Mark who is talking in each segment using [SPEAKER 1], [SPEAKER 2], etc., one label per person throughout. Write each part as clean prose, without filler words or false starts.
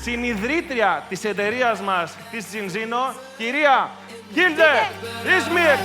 [SPEAKER 1] συνιδρύτρια της εταιρείας μας, της Zinzino, κυρία Hilde, Rismyhr,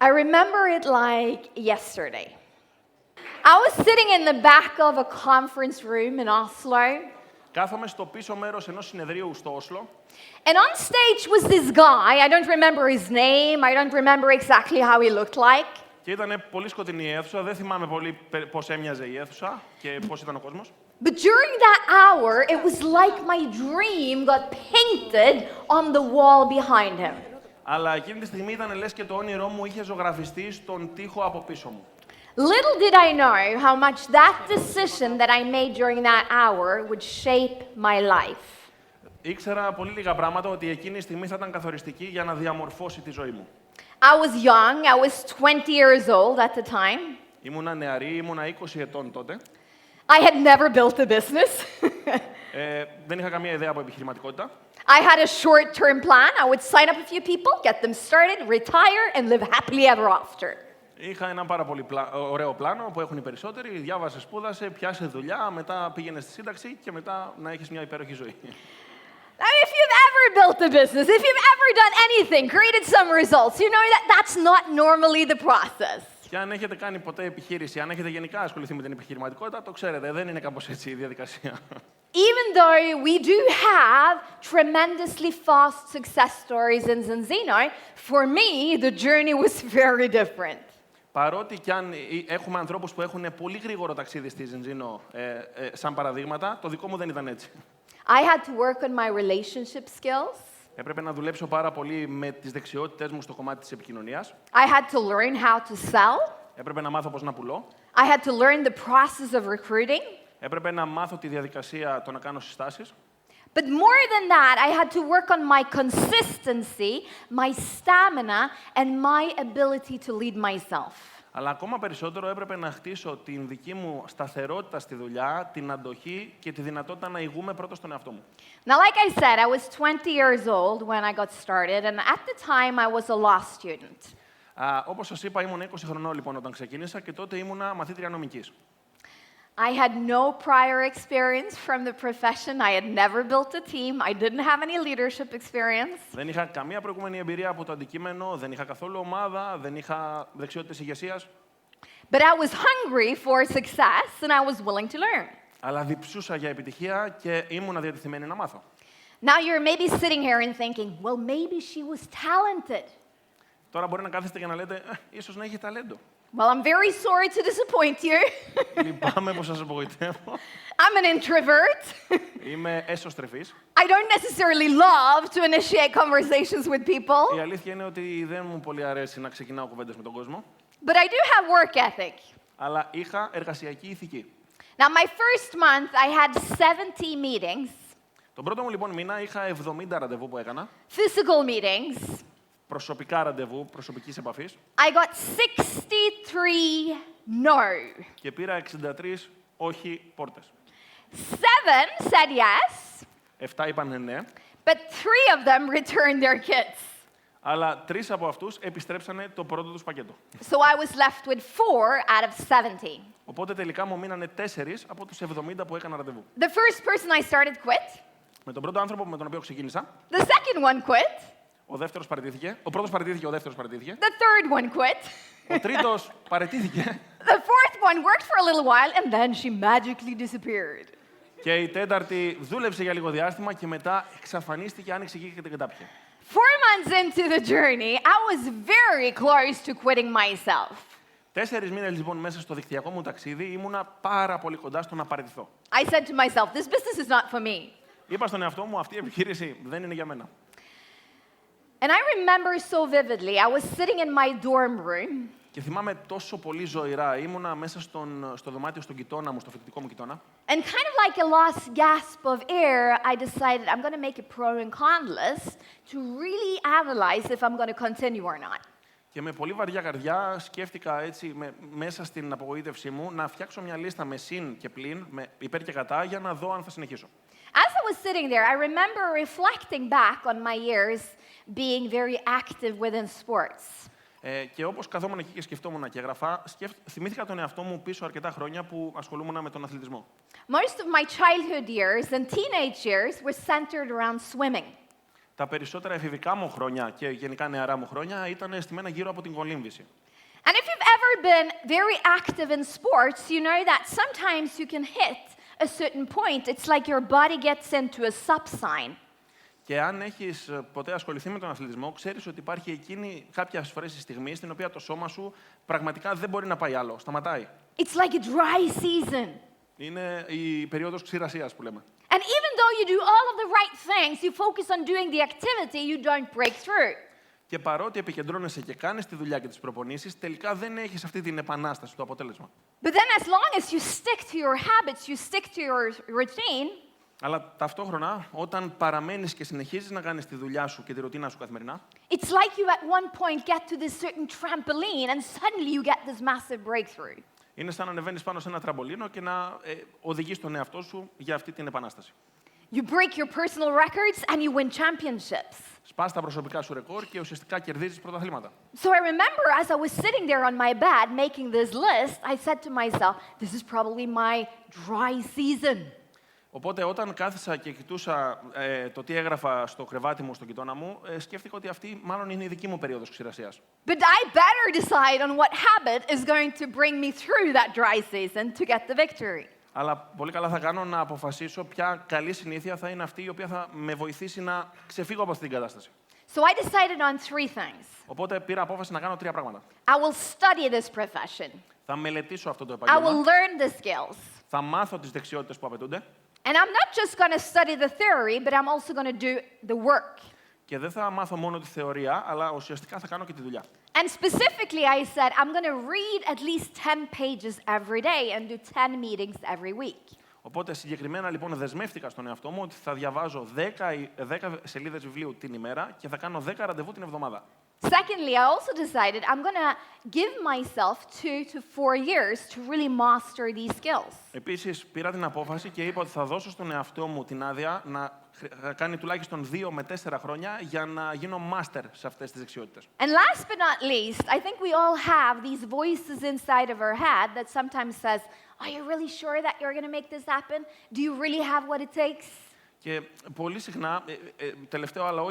[SPEAKER 2] I remember it like yesterday. I was sitting in the back of a conference room in Oslo.
[SPEAKER 1] Κάθομαι στο πίσω μέρος ενός συνεδρίου στο Όσλο.
[SPEAKER 2] And on stage was this guy. I don't remember his name. I don't remember exactly how he looked like.
[SPEAKER 1] Και ήταν πολύ σκοτεινή η αίθουσα. Δεν θυμάμαι πολύ πώς έμοιαζε η αίθουσα και πώς ήταν ο κόσμος.
[SPEAKER 2] But during that hour, it was like my dream got painted on the wall behind him.
[SPEAKER 1] Αλλά εκείνη τη στιγμή ήταν λες και το όνειρό μου είχε ζωγραφιστεί στον τοίχο από πίσω μου.
[SPEAKER 2] Little did I know how much that decision that I made during that hour would shape my life.
[SPEAKER 1] Ήξερα πολύ λίγα πράγματα ότι εκείνη η στιγμή θα ήταν καθοριστική για να διαμορφώσει τη ζωή μου.
[SPEAKER 2] I was young. I was 20 years old at the time.
[SPEAKER 1] Ήμουνα νεαρή, ήμουνα 20 ετών τότε.
[SPEAKER 2] I had never built a business.
[SPEAKER 1] Δεν είχα καμία ιδέα από επιχειρηματικότητα.
[SPEAKER 2] I had a short-term plan. I would sign up a few people, get them started, retire, and live happily ever after.
[SPEAKER 1] Είχα ένα πάρα πολύ ωραίο πλάνο που έχουν οι περισσότεροι. Διάβασε, σπούδασε, πιάσε δουλειά, μετά πήγαινε στη σύνταξη και μετά να έχεις μια υπέροχη ζωή.
[SPEAKER 2] I mean, if you've ever built a business, if you've ever done anything, created some results, you know that that's not normally the process.
[SPEAKER 1] Και αν έχετε κάνει ποτέ επιχείρηση, αν έχετε γενικά ασχοληθεί με την επιχειρηματικότητα, το ξέρετε, δεν είναι κάπως έτσι η διαδικασία.
[SPEAKER 2] Even though we do have tremendously fast success stories in Zinzino, for me, the journey was very different.
[SPEAKER 1] Παρότι κι αν έχουμε ανθρώπους που έχουν πολύ γρήγορο ταξίδι στη Zinzino, σαν παραδείγματα, το δικό μου δεν ήταν έτσι.
[SPEAKER 2] I had to work on my relationship skills.
[SPEAKER 1] Έπρεπε να δουλέψω πάρα πολύ με τις δεξιότητες μου στο κομμάτι της επικοινωνίας.
[SPEAKER 2] I had to learn how to sell.
[SPEAKER 1] Έπρεπε να μάθω πώς να πουλώ.
[SPEAKER 2] I had to learn the process of recruiting.
[SPEAKER 1] Έπρεπε να μάθω τη διαδικασία το να κάνω συστάσεις.
[SPEAKER 2] But more than that, I had to work on my consistency, my stamina, and my ability to lead myself.
[SPEAKER 1] Αλλά ακόμα περισσότερο έπρεπε να χτίσω την δική μου σταθερότητα στη δουλειά, την αντοχή και τη δυνατότητα να ηγούμε πρώτα στον εαυτό μου.
[SPEAKER 2] Now, like I said, I was 20 years old when I got started, and at the time I was a law student.
[SPEAKER 1] Όπως σας είπα, ήμουν 20 χρονών λοιπόν όταν ξεκίνησα και τότε ήμουνα μαθήτρια νομικής.
[SPEAKER 2] I had no prior experience from the profession. I had never built a team. I didn't have any leadership experience.
[SPEAKER 1] Δεν είχα καμία προηγούμενη εμπειρία από το αντικείμενο, δεν είχα καθόλου ομάδα, δεν είχα δεξιότητες ηγεσίας.
[SPEAKER 2] But I was hungry for success and I was willing to learn.
[SPEAKER 1] Αλλά διψούσα για επιτυχία και ήμουνα διατεθειμένη να μάθω.
[SPEAKER 2] Now you're maybe sitting here and thinking, well, maybe she was talented.
[SPEAKER 1] Τώρα μπορεί να κάθεστε και να λέτε, ίσως να έχει ταλέντο.
[SPEAKER 2] Well, I'm very sorry to disappoint you.
[SPEAKER 1] Λυπάμαι που σας απογοητεύω.
[SPEAKER 2] I'm an introvert.
[SPEAKER 1] Είμαι έσωστρεφής.
[SPEAKER 2] I don't necessarily love to initiate conversations with people.
[SPEAKER 1] Η αλήθεια είναι ότι δεν μου πολύ αρέσει να ξεκινάω κουβέντες με τον κόσμο.
[SPEAKER 2] But I do have work ethic.
[SPEAKER 1] Αλλά είχα εργασιακή ηθική.
[SPEAKER 2] Now, my first month, I had 70 meetings.
[SPEAKER 1] Τον πρώτο μου λοιπόν μήνα είχα 70 ραντεβού που έκανα.
[SPEAKER 2] Physical meetings.
[SPEAKER 1] Προσωπικά ραντεβού, προσωπικής επαφής.
[SPEAKER 2] I got 63 no.
[SPEAKER 1] Και πήρα 63 όχι πόρτες.
[SPEAKER 2] 7 said yes.
[SPEAKER 1] 7 είπαν ναι.
[SPEAKER 2] But 3 of them returned their kits.
[SPEAKER 1] Αλλά 3 από αυτούς επιστρέψανε το πρώτο τους πακέτο.
[SPEAKER 2] So I was left with 4 out of 70.
[SPEAKER 1] Οπότε τελικά μου μείνανε 4 από τους 70 που έκανα ραντεβού.
[SPEAKER 2] The first person I started quit.
[SPEAKER 1] Με τον πρώτο άνθρωπο με τον οποίο ξεκίνησα.
[SPEAKER 2] The second one quit.
[SPEAKER 1] Ο δεύτερος παραιτήθηκε. Ο πρώτος παραιτήθηκε, ο δεύτερος παραιτήθηκε.
[SPEAKER 2] The third one quit.
[SPEAKER 1] Ο τρίτος παραιτήθηκε.
[SPEAKER 2] The fourth one worked for a little while and then she magically disappeared.
[SPEAKER 1] Και η τέταρτη δούλεψε για λίγο διάστημα και μετά εξαφανίστηκε, άνοιξε εκεί και την κατάπιε.
[SPEAKER 2] 4 months into the journey, I was very close to quitting myself.
[SPEAKER 1] 4 μήνες λοιπόν μέσα στο δικτυακό μου ταξίδι ήμουνα πάρα πολύ κοντά στο να παραιτηθώ.
[SPEAKER 2] I said to myself, this business is not for me.
[SPEAKER 1] Είπα στον εαυτό μου, αυτή η επιχείρηση δεν είναι για μένα.
[SPEAKER 2] And I remember so vividly, I was sitting in my dorm room.
[SPEAKER 1] Και θυμάμαι τόσο πολύ ζωηρά, ήμουνα μέσα στο δωμάτιο, στον γειτόνα μου, στο φοιτητικό μου γειτόνα.
[SPEAKER 2] And kind of like a last gasp of air, I decided I'm going to make a pro and con list to really analyze if I'm going to continue or not.
[SPEAKER 1] Και με πολύ βαριά καρδιά σκέφτηκα έτσι μέσα στην απογοήτευσή μου να φτιάξω μια λίστα με συν και πλην, με υπέρ και κατά, για να δω αν θα συνεχίσω.
[SPEAKER 2] As I was sitting there, I remember reflecting back on my years being very active within sports.
[SPEAKER 1] Και όπως καθόμουν εκεί και σκεφτόμουν και έγραφα, θυμήθηκα τον εαυτό μου πίσω αρκετά χρόνια που ασχολούμουν με τον αθλητισμό.
[SPEAKER 2] Most of my childhood years and teenage years were centered around swimming.
[SPEAKER 1] Τα περισσότερα εφηβικά μου χρόνια και γενικά νεαρά μου χρόνια ήταν στημένα γύρω από την κολύμβηση.
[SPEAKER 2] And if you've ever been very active in sports, you know that sometimes you can hit a certain point. It's like your body gets into a subsign.
[SPEAKER 1] Και αν έχεις ποτέ ασχοληθεί με τον αθλητισμό, ξέρεις ότι υπάρχει εκείνη κάποιες φορές η στιγμή στην οποία το σώμα σου πραγματικά δεν μπορεί να πάει άλλο. Σταματάει.
[SPEAKER 2] It's like a dry season.
[SPEAKER 1] Είναι η περίοδος ξηρασίας που λέμε.
[SPEAKER 2] And even though you do all of the right things, you focus on doing the activity, you don't break through.
[SPEAKER 1] Και παρότι επικεντρώνεσαι και κάνεις τη δουλειά και τις προπονήσεις, τελικά δεν έχεις αυτή την επανάσταση, το αποτέλεσμα.
[SPEAKER 2] But then as long as you stick to your habits, you stick to your routine,
[SPEAKER 1] Αλλά ταυτόχρονα, όταν παραμένεις και συνεχίζεις να κάνεις τη δουλειά σου και τη ρουτίνα σου καθημερινά,
[SPEAKER 2] it's like you at one point get to this certain trampoline and suddenly you get this massive breakthrough.
[SPEAKER 1] είναι σαν να ανεβαίνεις πάνω σε ένα τραμπολίνο και να οδηγείς τον εαυτό σου για αυτή την επανάσταση.
[SPEAKER 2] You break your personal records and you win championships.
[SPEAKER 1] Σπάς τα προσωπικά σου ρεκόρ και ουσιαστικά κερδίζεις πρωταθλήματα.
[SPEAKER 2] So I remember as I was sitting there on my bed making this list, I said to myself, this is probably my dry season.
[SPEAKER 1] Οπότε όταν κάθισα και κοιτούσα το τι έγραφα στο κρεβάτι μου, στον γειτόνα μου, σκέφτηκα ότι αυτή μάλλον είναι η δική μου περίοδος ξηρασίας.
[SPEAKER 2] But I better decide on what habit is going to bring me through that dry season to get the victory.
[SPEAKER 1] Αλλά πολύ καλά θα κάνω να αποφασίσω ποια καλή συνήθεια θα είναι αυτή η οποία θα με βοηθήσει να ξεφύγω από αυτή την κατάσταση.
[SPEAKER 2] So I decided on 3 things.
[SPEAKER 1] Οπότε πήρα απόφαση να κάνω 3 πράγματα.
[SPEAKER 2] I will study this profession.
[SPEAKER 1] Θα μελετήσω αυτό το
[SPEAKER 2] I will
[SPEAKER 1] επάγγελμα.
[SPEAKER 2] learn the skills.
[SPEAKER 1] Θα μάθω τις δεξιότητες που απαιτούνται.
[SPEAKER 2] And I'm not just going to study the theory, but I'm also going to do the work.
[SPEAKER 1] Και δεν θα μάθω μόνο τη θεωρία, αλλά ουσιαστικά θα κάνω και τη δουλειά.
[SPEAKER 2] And specifically, I said, I'm going to read at least 10 pages every day and do 10 meetings every week.
[SPEAKER 1] Οπότε συγκεκριμένα λοιπόν δεσμεύτηκα στον εαυτό μου ότι θα διαβάζω 10 σελίδες βιβλίου την ημέρα και θα κάνω 10 ραντεβού την εβδομάδα.
[SPEAKER 2] Secondly, I also decided I'm going to give myself 2 to 4 years to really master these skills.
[SPEAKER 1] Επίσης, πήρα την απόφαση και είπα ότι θα δώσω στον εαυτό μου την άδεια να κάνει τουλάχιστον 2 με 4 χρόνια για να γίνω master σε αυτές τις δεξιότητες.
[SPEAKER 2] And last but not least, I think we all have these voices inside of our head that sometimes says, are you really sure that you're going to make this happen? Do you really have what it takes?
[SPEAKER 1] Και πολύ συχνά, τελευταίο αλλά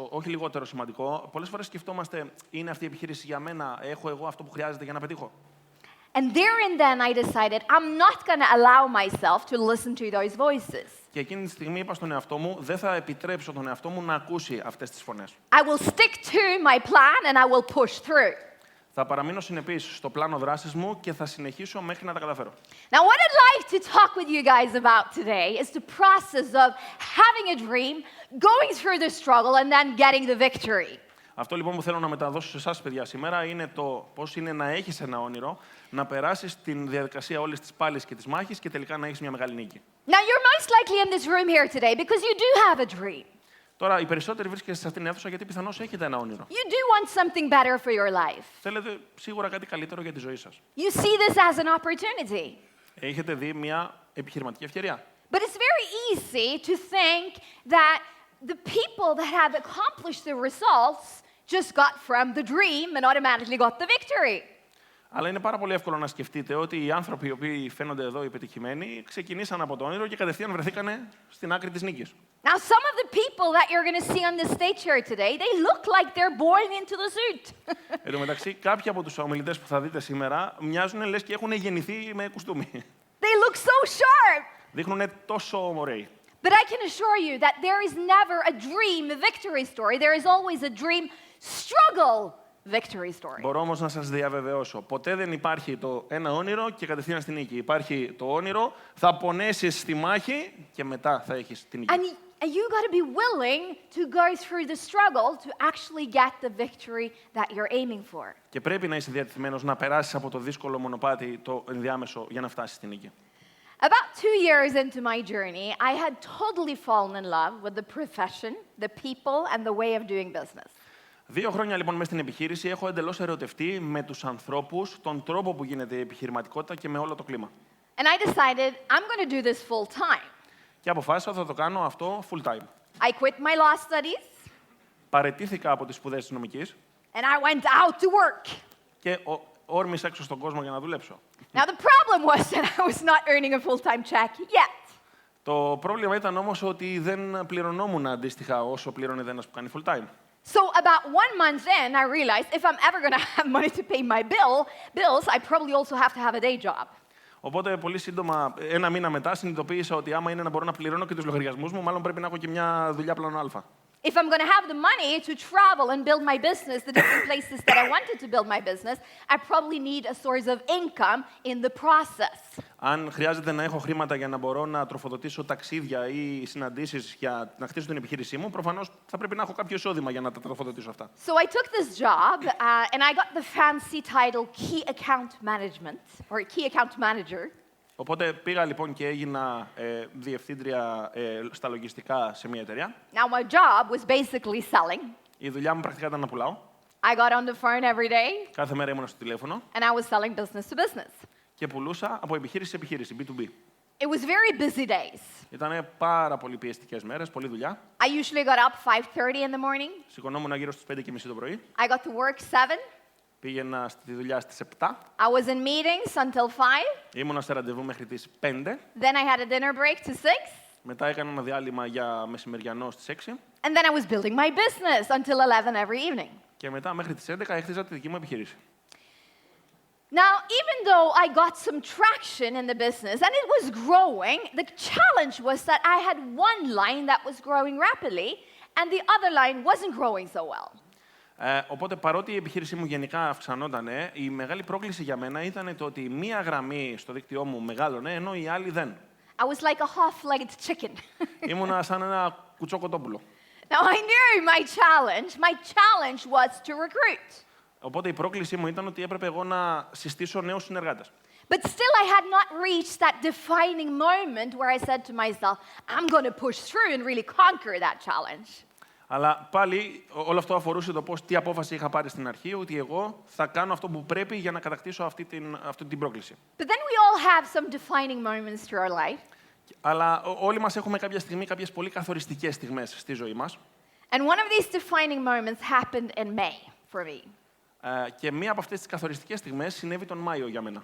[SPEAKER 1] όχι λιγότερο σημαντικό, πολλές φορές σκεφτόμαστε, είναι αυτή η επιχείρηση για μένα, έχω εγώ αυτό που χρειάζεται για να πετύχω.
[SPEAKER 2] And there and then I decided I'm not going to allow myself to listen to those voices.
[SPEAKER 1] Και εκείνη τη στιγμή είπα στον εαυτό μου, δεν θα επιτρέψω τον εαυτό μου να ακούσει αυτές τις φωνές.
[SPEAKER 2] I will stick to my plan and I will push through.
[SPEAKER 1] Θα παραμείνω συνεπής στο πλάνο δράσης μου και θα συνεχίσω μέχρι να τα καταφέρω.
[SPEAKER 2] Now, what I'd like to talk with you guys about today is the process of having a dream, going through the struggle, and then getting the victory.
[SPEAKER 1] Αυτό λοιπόν που θέλω να μεταδώσω σε εσάς, παιδιά, σήμερα είναι το πώς είναι να έχεις ένα όνειρο, να περάσεις την διαδικασία όλης της πάλης και της μάχης και τελικά να έχεις μια μεγάλη νίκη.
[SPEAKER 2] Now, you're most likely in this room here today because you do have a dream.
[SPEAKER 1] Τώρα, οι περισσότεροι βρίσκεστε σε αυτήν την αίθουσα γιατί πιθανώς έχετε ένα όνειρο.
[SPEAKER 2] You do want something better for your life.
[SPEAKER 1] Θέλετε σίγουρα κάτι καλύτερο για τη ζωή σας.
[SPEAKER 2] You see this as an opportunity.
[SPEAKER 1] Έχετε δει μια επιχειρηματική ευκαιρία.
[SPEAKER 2] But it's very easy to think that the people that have accomplished the results just got from the dream and automatically got the victory.
[SPEAKER 1] Αλλά είναι πάρα πολύ εύκολο να σκεφτείτε ότι οι άνθρωποι οι οποίοι φαίνονται εδώ οι πετυχημένοι ξεκινήσαν από το όνειρο και κατευθείαν βρεθήκανε στην άκρη της νίκης.
[SPEAKER 2] Now, some of the people that you're going to see on the stage here today, they look like they're born into the suit.
[SPEAKER 1] Εν τω μεταξύ, κάποιοι από τους ομιλητές που θα δείτε σήμερα μοιάζουν λες και έχουν γεννηθεί με κουστούμι.
[SPEAKER 2] They look so sharp.
[SPEAKER 1] Δείχνουν τόσο ωραίοι.
[SPEAKER 2] But I can assure you that there is never a dream victory story. There is always a dream struggle victory story.
[SPEAKER 1] Μπορώ όμως να σας διαβεβαιώσω. Ποτέ δεν υπάρχει το ένα όνειρο και κατευθείαν στη νίκη. Υπάρχει το όνειρο, θα πονέσεις στη μάχη και μετά θα έχεις την νίκη.
[SPEAKER 2] And you got to be willing to go through the struggle to actually get the victory that you're aiming for.
[SPEAKER 1] Και πρέπει να είσαι διατεθειμένος να περάσεις από το δύσκολο μονοπάτι, το ενδιάμεσο, για να φτάσεις στη νίκη.
[SPEAKER 2] About 2 years into my journey, I had totally fallen in love with the profession, the people, and the way of doing business.
[SPEAKER 1] 2 χρόνια λοιπόν μέσα στην επιχείρηση έχω εντελώς ερωτευτεί με τους ανθρώπους, τον τρόπο που γίνεται η επιχειρηματικότητα και με όλο το κλίμα.
[SPEAKER 2] And I decided I'm going to do this full time.
[SPEAKER 1] Και αποφάσισα ότι θα το κάνω αυτό full time.
[SPEAKER 2] I quit my law studies
[SPEAKER 1] Παραιτήθηκα από τις σπουδές της νομικής
[SPEAKER 2] and I went out to work.
[SPEAKER 1] και όρμησα έξω στον κόσμο για να δουλέψω.
[SPEAKER 2] Now the problem was that I was not earning a full-time check yet.
[SPEAKER 1] Το πρόβλημα ήταν όμως ότι δεν πληρωνόμουν αντίστοιχα όσο πληρώνεται ένας που κάνει full time.
[SPEAKER 2] So about 1 month in, I realized if I'm ever going to have money to pay my bills, I probably also have to have a day job.
[SPEAKER 1] Οπότε πολύ σύντομα, 1 μήνα μετά, συνειδητοποίησα ότι άμα είναι να μπορώ να πληρώνω και τους λογαριασμούς μου, μάλλον πρέπει να έχω και μια δουλειά πλάνο Α.
[SPEAKER 2] If I'm going to have the money to travel and build my business, the different places that I wanted to build my business, I probably need a source of income in the process.
[SPEAKER 1] Αν χρειάζεται να έχω χρήματα για να μπορώ να τροφοδοτήσω ταξίδια ή συναντήσεις για να χτίσω την επιχείρησή μου, προφανώς θα πρέπει να έχω κάποιο εισόδημα για να τα τροφοδοτήσω αυτά.
[SPEAKER 2] So I took this job and I got the fancy title Key Account Management or Key Account Manager.
[SPEAKER 1] Οπότε πήγα λοιπόν και έγινα διευθύντρια στα λογιστικά σε μια εταιρεία.
[SPEAKER 2] Now my job was basically selling.
[SPEAKER 1] Η δουλειά μου πρακτικά ήταν να πουλάω.
[SPEAKER 2] I got on the phone every day
[SPEAKER 1] Κάθε μέρα ήμουν στο τηλέφωνο
[SPEAKER 2] and I was selling business to business.
[SPEAKER 1] και πουλούσα από επιχείρηση σε επιχείρηση, B2B.
[SPEAKER 2] It was very busy days.
[SPEAKER 1] Ήταν πάρα πολύ πιεστικές μέρες, πολλή δουλειά.
[SPEAKER 2] I usually got up 5:30 in the morning.
[SPEAKER 1] Σηκωνόμουν γύρω στις 5:30 το πρωί.
[SPEAKER 2] I got to work 7.
[SPEAKER 1] Πήγαινα στη δουλειά στις 7.
[SPEAKER 2] I was in meetings until 5.
[SPEAKER 1] Ήμουνα σε ραντεβού μέχρι τις 5.
[SPEAKER 2] Then I had a dinner break to 6.
[SPEAKER 1] Μετά έκανα ένα διάλειμμα για μεσημεριανό στις 6.
[SPEAKER 2] And then I was building my business until 11 every evening.
[SPEAKER 1] Και μετά μέχρι τις 11 έχτιζα τη δική μου επιχείρηση.
[SPEAKER 2] Now, even though I got some traction in the business and it was growing, the challenge was that I had one line that was growing rapidly and the other line wasn't growing so well.
[SPEAKER 1] Οπότε, παρότι η επιχείρησή μου γενικά αυξανότανε, η μεγάλη πρόκληση για μένα ήταν το ότι μία γραμμή στο δίκτυό μου μεγάλωνε, ενώ η άλλη δεν.
[SPEAKER 2] I was like a half-legged chicken.
[SPEAKER 1] Ήμουνα σαν ένα κουτσό κοτόπουλο.
[SPEAKER 2] Now, I knew my challenge. My challenge was to recruit.
[SPEAKER 1] Οπότε η πρόκλησή μου ήταν ότι έπρεπε εγώ να συστήσω νέους συνεργάτες.
[SPEAKER 2] But still, I had not reached that defining moment where I said to myself, I'm going to push through and really conquer that challenge.
[SPEAKER 1] Αλλά πάλι όλο αυτό αφορούσε το τι απόφαση είχα πάρει στην αρχή, ότι εγώ θα κάνω αυτό που πρέπει για να κατακτήσω αυτή την πρόκληση.
[SPEAKER 2] But then we all have some defining moments through our life.
[SPEAKER 1] Αλλά όλοι μας έχουμε κάποια στιγμή κάποιες πολύ καθοριστικές στιγμές στη ζωή μας.
[SPEAKER 2] And one of these defining moments happened in May for me.
[SPEAKER 1] Και μία από αυτές τις καθοριστικές στιγμές συνέβη τον Μάιο για μένα.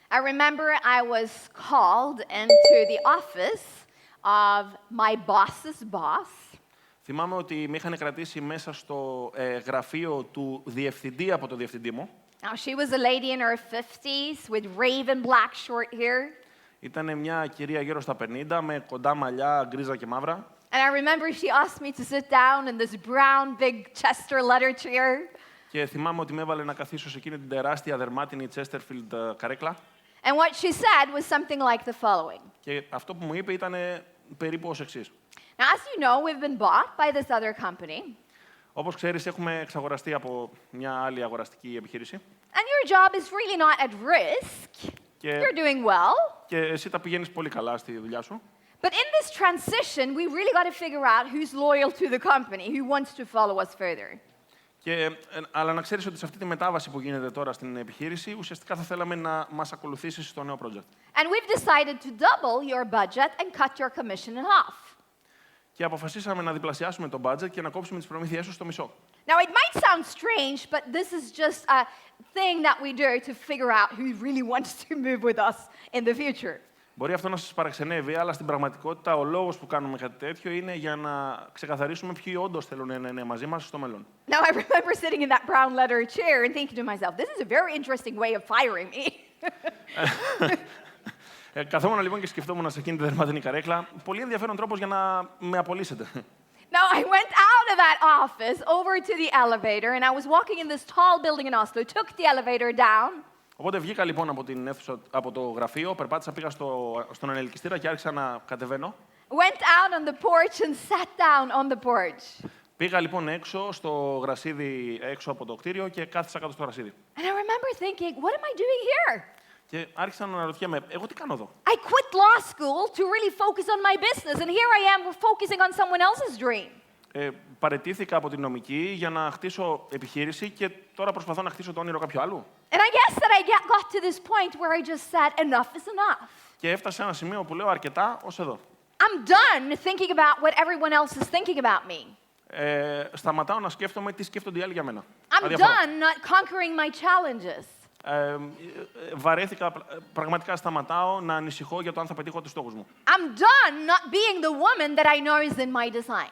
[SPEAKER 2] I remember I was called into the office of my boss's boss.
[SPEAKER 1] Θυμάμαι ότι με είχαν κρατήσει μέσα στο γραφείο του διευθυντή από το διευθυντή μου.
[SPEAKER 2] Now, she was a lady in her 50s with raven black short hair.
[SPEAKER 1] Ήταν μια κυρία γύρω στα 50 με κοντά μαλλιά, γκρίζα και μαύρα.
[SPEAKER 2] And I remember she asked me to sit down in this brown big Chester leather chair.
[SPEAKER 1] Και θυμάμαι ότι με έβαλε να καθίσω σε εκείνη την τεράστια δερμάτινη Chesterfield καρέκλα.
[SPEAKER 2] And what she said was something like the following.
[SPEAKER 1] Και αυτό που μου είπε ήταν περίπου ως εξής.
[SPEAKER 2] Now, as you know, we've been bought by this other company.
[SPEAKER 1] Όπως ξέρεις, έχουμε εξαγοραστεί από μια άλλη αγοραστική επιχείρηση.
[SPEAKER 2] And your job is really not at risk. You're doing well.
[SPEAKER 1] Και εσύ τα πηγαίνεις πολύ καλά στη δουλειά σου.
[SPEAKER 2] But in this transition, we really got to figure out who's loyal to the company, who wants to follow us further.
[SPEAKER 1] Αλλά να ξέρεις ότι σε αυτή τη μετάβαση που γίνεται τώρα στην επιχείρηση, ουσιαστικά θα θέλαμε να μας ακολουθήσεις στο νέο project.
[SPEAKER 2] And we've decided to double your budget and cut your commission in half.
[SPEAKER 1] Και αποφασίσαμε να διπλασιάσουμε το budget και να κόψουμε τις προμήθειές σου στο μισό.
[SPEAKER 2] Now, it might sound strange, but this is just a thing that we do to figure out who really wants to move with us in the future.
[SPEAKER 1] Μπορεί αυτό να σας παραξενεύει, αλλά στην πραγματικότητα ο λόγος που κάνουμε κάτι τέτοιο είναι για να ξεκαθαρίσουμε ποιοι όντως θέλουν να είναι μαζί μας στο μέλλον.
[SPEAKER 2] Now, I remember sitting in that brown leather chair and thinking to myself, this is a very interesting way of firing me.
[SPEAKER 1] Καθόμουν λοιπόν και σκεφτόμουν σε εκείνη τη δερματινή καρέκλα, πολύ ενδιαφέρον τρόπος για να με απολύσετε.
[SPEAKER 2] Now, I went out of that office over to the elevator, and I was walking in this tall building in Oslo, took the elevator down.
[SPEAKER 1] Οπότε βγήκα λοιπόν από την αίθουσα, από το γραφείο, περπάτησα, πήγα στον ανελκυστήρα και άρχισα να κατεβαίνω.
[SPEAKER 2] Went out on the porch and sat down on the porch.
[SPEAKER 1] Πήγα λοιπόν έξω στο γρασίδι, έξω από το κτίριο και κάθισα κάτω στο γρασίδι.
[SPEAKER 2] And I remember thinking, what am I doing here?
[SPEAKER 1] Και άρχισα να αναρωτιέμαι, εγώ τι κάνω εδώ.
[SPEAKER 2] I quit law school to really focus on my business, and here I am focusing on someone else's dream.
[SPEAKER 1] Παραιτήθηκα από την νομική για να χτίσω επιχείρηση και τώρα προσπαθώ να χτίσω το όνειρο κάποιου άλλου.
[SPEAKER 2] And I guess that I got to this point where I just said, enough is enough.
[SPEAKER 1] Και έφτασε σε ένα σημείο που λέω αρκετά ως εδώ.
[SPEAKER 2] I'm done thinking about what everyone else is thinking about me.
[SPEAKER 1] Σταματάω να σκέφτομαι τι σκέφτονται οι άλλοι για μένα.
[SPEAKER 2] I'm done not conquering my challenges.
[SPEAKER 1] Βαρέθηκα, πραγματικά σταματάω να ανησυχώ για το αν θα πετύχω τους στόχους μου.
[SPEAKER 2] I'm done not being the woman that I know is in my design.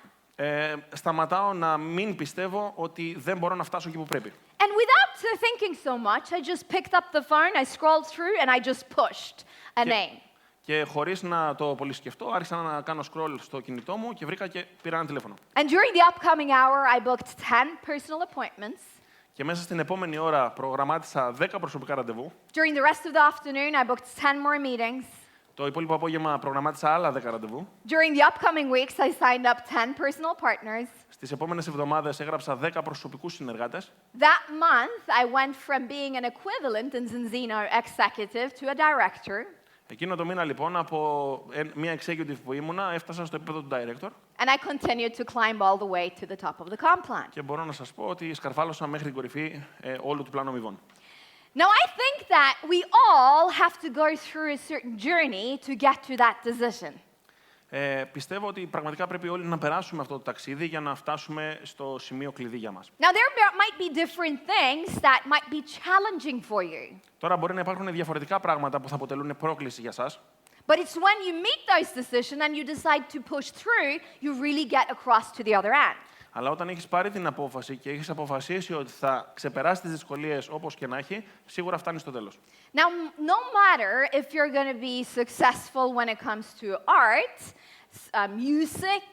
[SPEAKER 1] Σταματάω να μην πιστεύω ότι δεν μπορώ να φτάσω εκεί που πρέπει.
[SPEAKER 2] And without thinking so much, I just picked up the phone, I scrolled through, and I just pushed a name.
[SPEAKER 1] Και χωρίς να το πολύ σκεφτώ, άρχισα να κάνω scroll στο κινητό μου και βρήκα και πήρα ένα τηλέφωνο.
[SPEAKER 2] And during the upcoming hour, I booked 10 personal appointments.
[SPEAKER 1] Και μέσα στην επόμενη ώρα προγραμμάτισα 10 προσωπικά ραντεβού.
[SPEAKER 2] During the rest of the afternoon, I booked 10 more meetings.
[SPEAKER 1] Το υπόλοιπο απόγευμα προγραμμάτισα άλλα 10 ραντεβού.
[SPEAKER 2] During the upcoming weeks, I signed up 10 personal partners.
[SPEAKER 1] Στις επόμενες εβδομάδες έγραψα 10 προσωπικούς συνεργάτες.
[SPEAKER 2] That month, I went from being an equivalent in Zinzino executive to a director.
[SPEAKER 1] Εκείνο το μήνα λοιπόν από μια executive που ήμουνα έφτασα στο επίπεδο του director.
[SPEAKER 2] And I continued to climb all the way to the top of the comp plan.
[SPEAKER 1] Και μπορώ να σας πω ότι σκαρφάλωσα μέχρι την κορυφή όλου του πλάνου αμοιβών.
[SPEAKER 2] Now, I think that we all have to go through a certain journey to get to that decision.
[SPEAKER 1] Πιστεύω ότι πραγματικά πρέπει όλοι να περάσουμε αυτό το ταξίδι για να φτάσουμε στο σημείο κλειδί για μας.
[SPEAKER 2] Now, there might be different things that might be challenging for you.
[SPEAKER 1] Τώρα μπορεί να υπάρχουν διαφορετικά πράγματα που θα αποτελούν πρόκληση για σας.
[SPEAKER 2] But it's when you meet those decisions and you decide to push through, you really get across to the other end.
[SPEAKER 1] Αλλά όταν έχεις πάρει την απόφαση και έχεις αποφασίσει ότι θα ξεπεράσεις τις δυσκολίες όπως και να έχει, σίγουρα φτάνεις στο τέλος.
[SPEAKER 2] Now, no matter if you're going to be successful when it comes to art, music,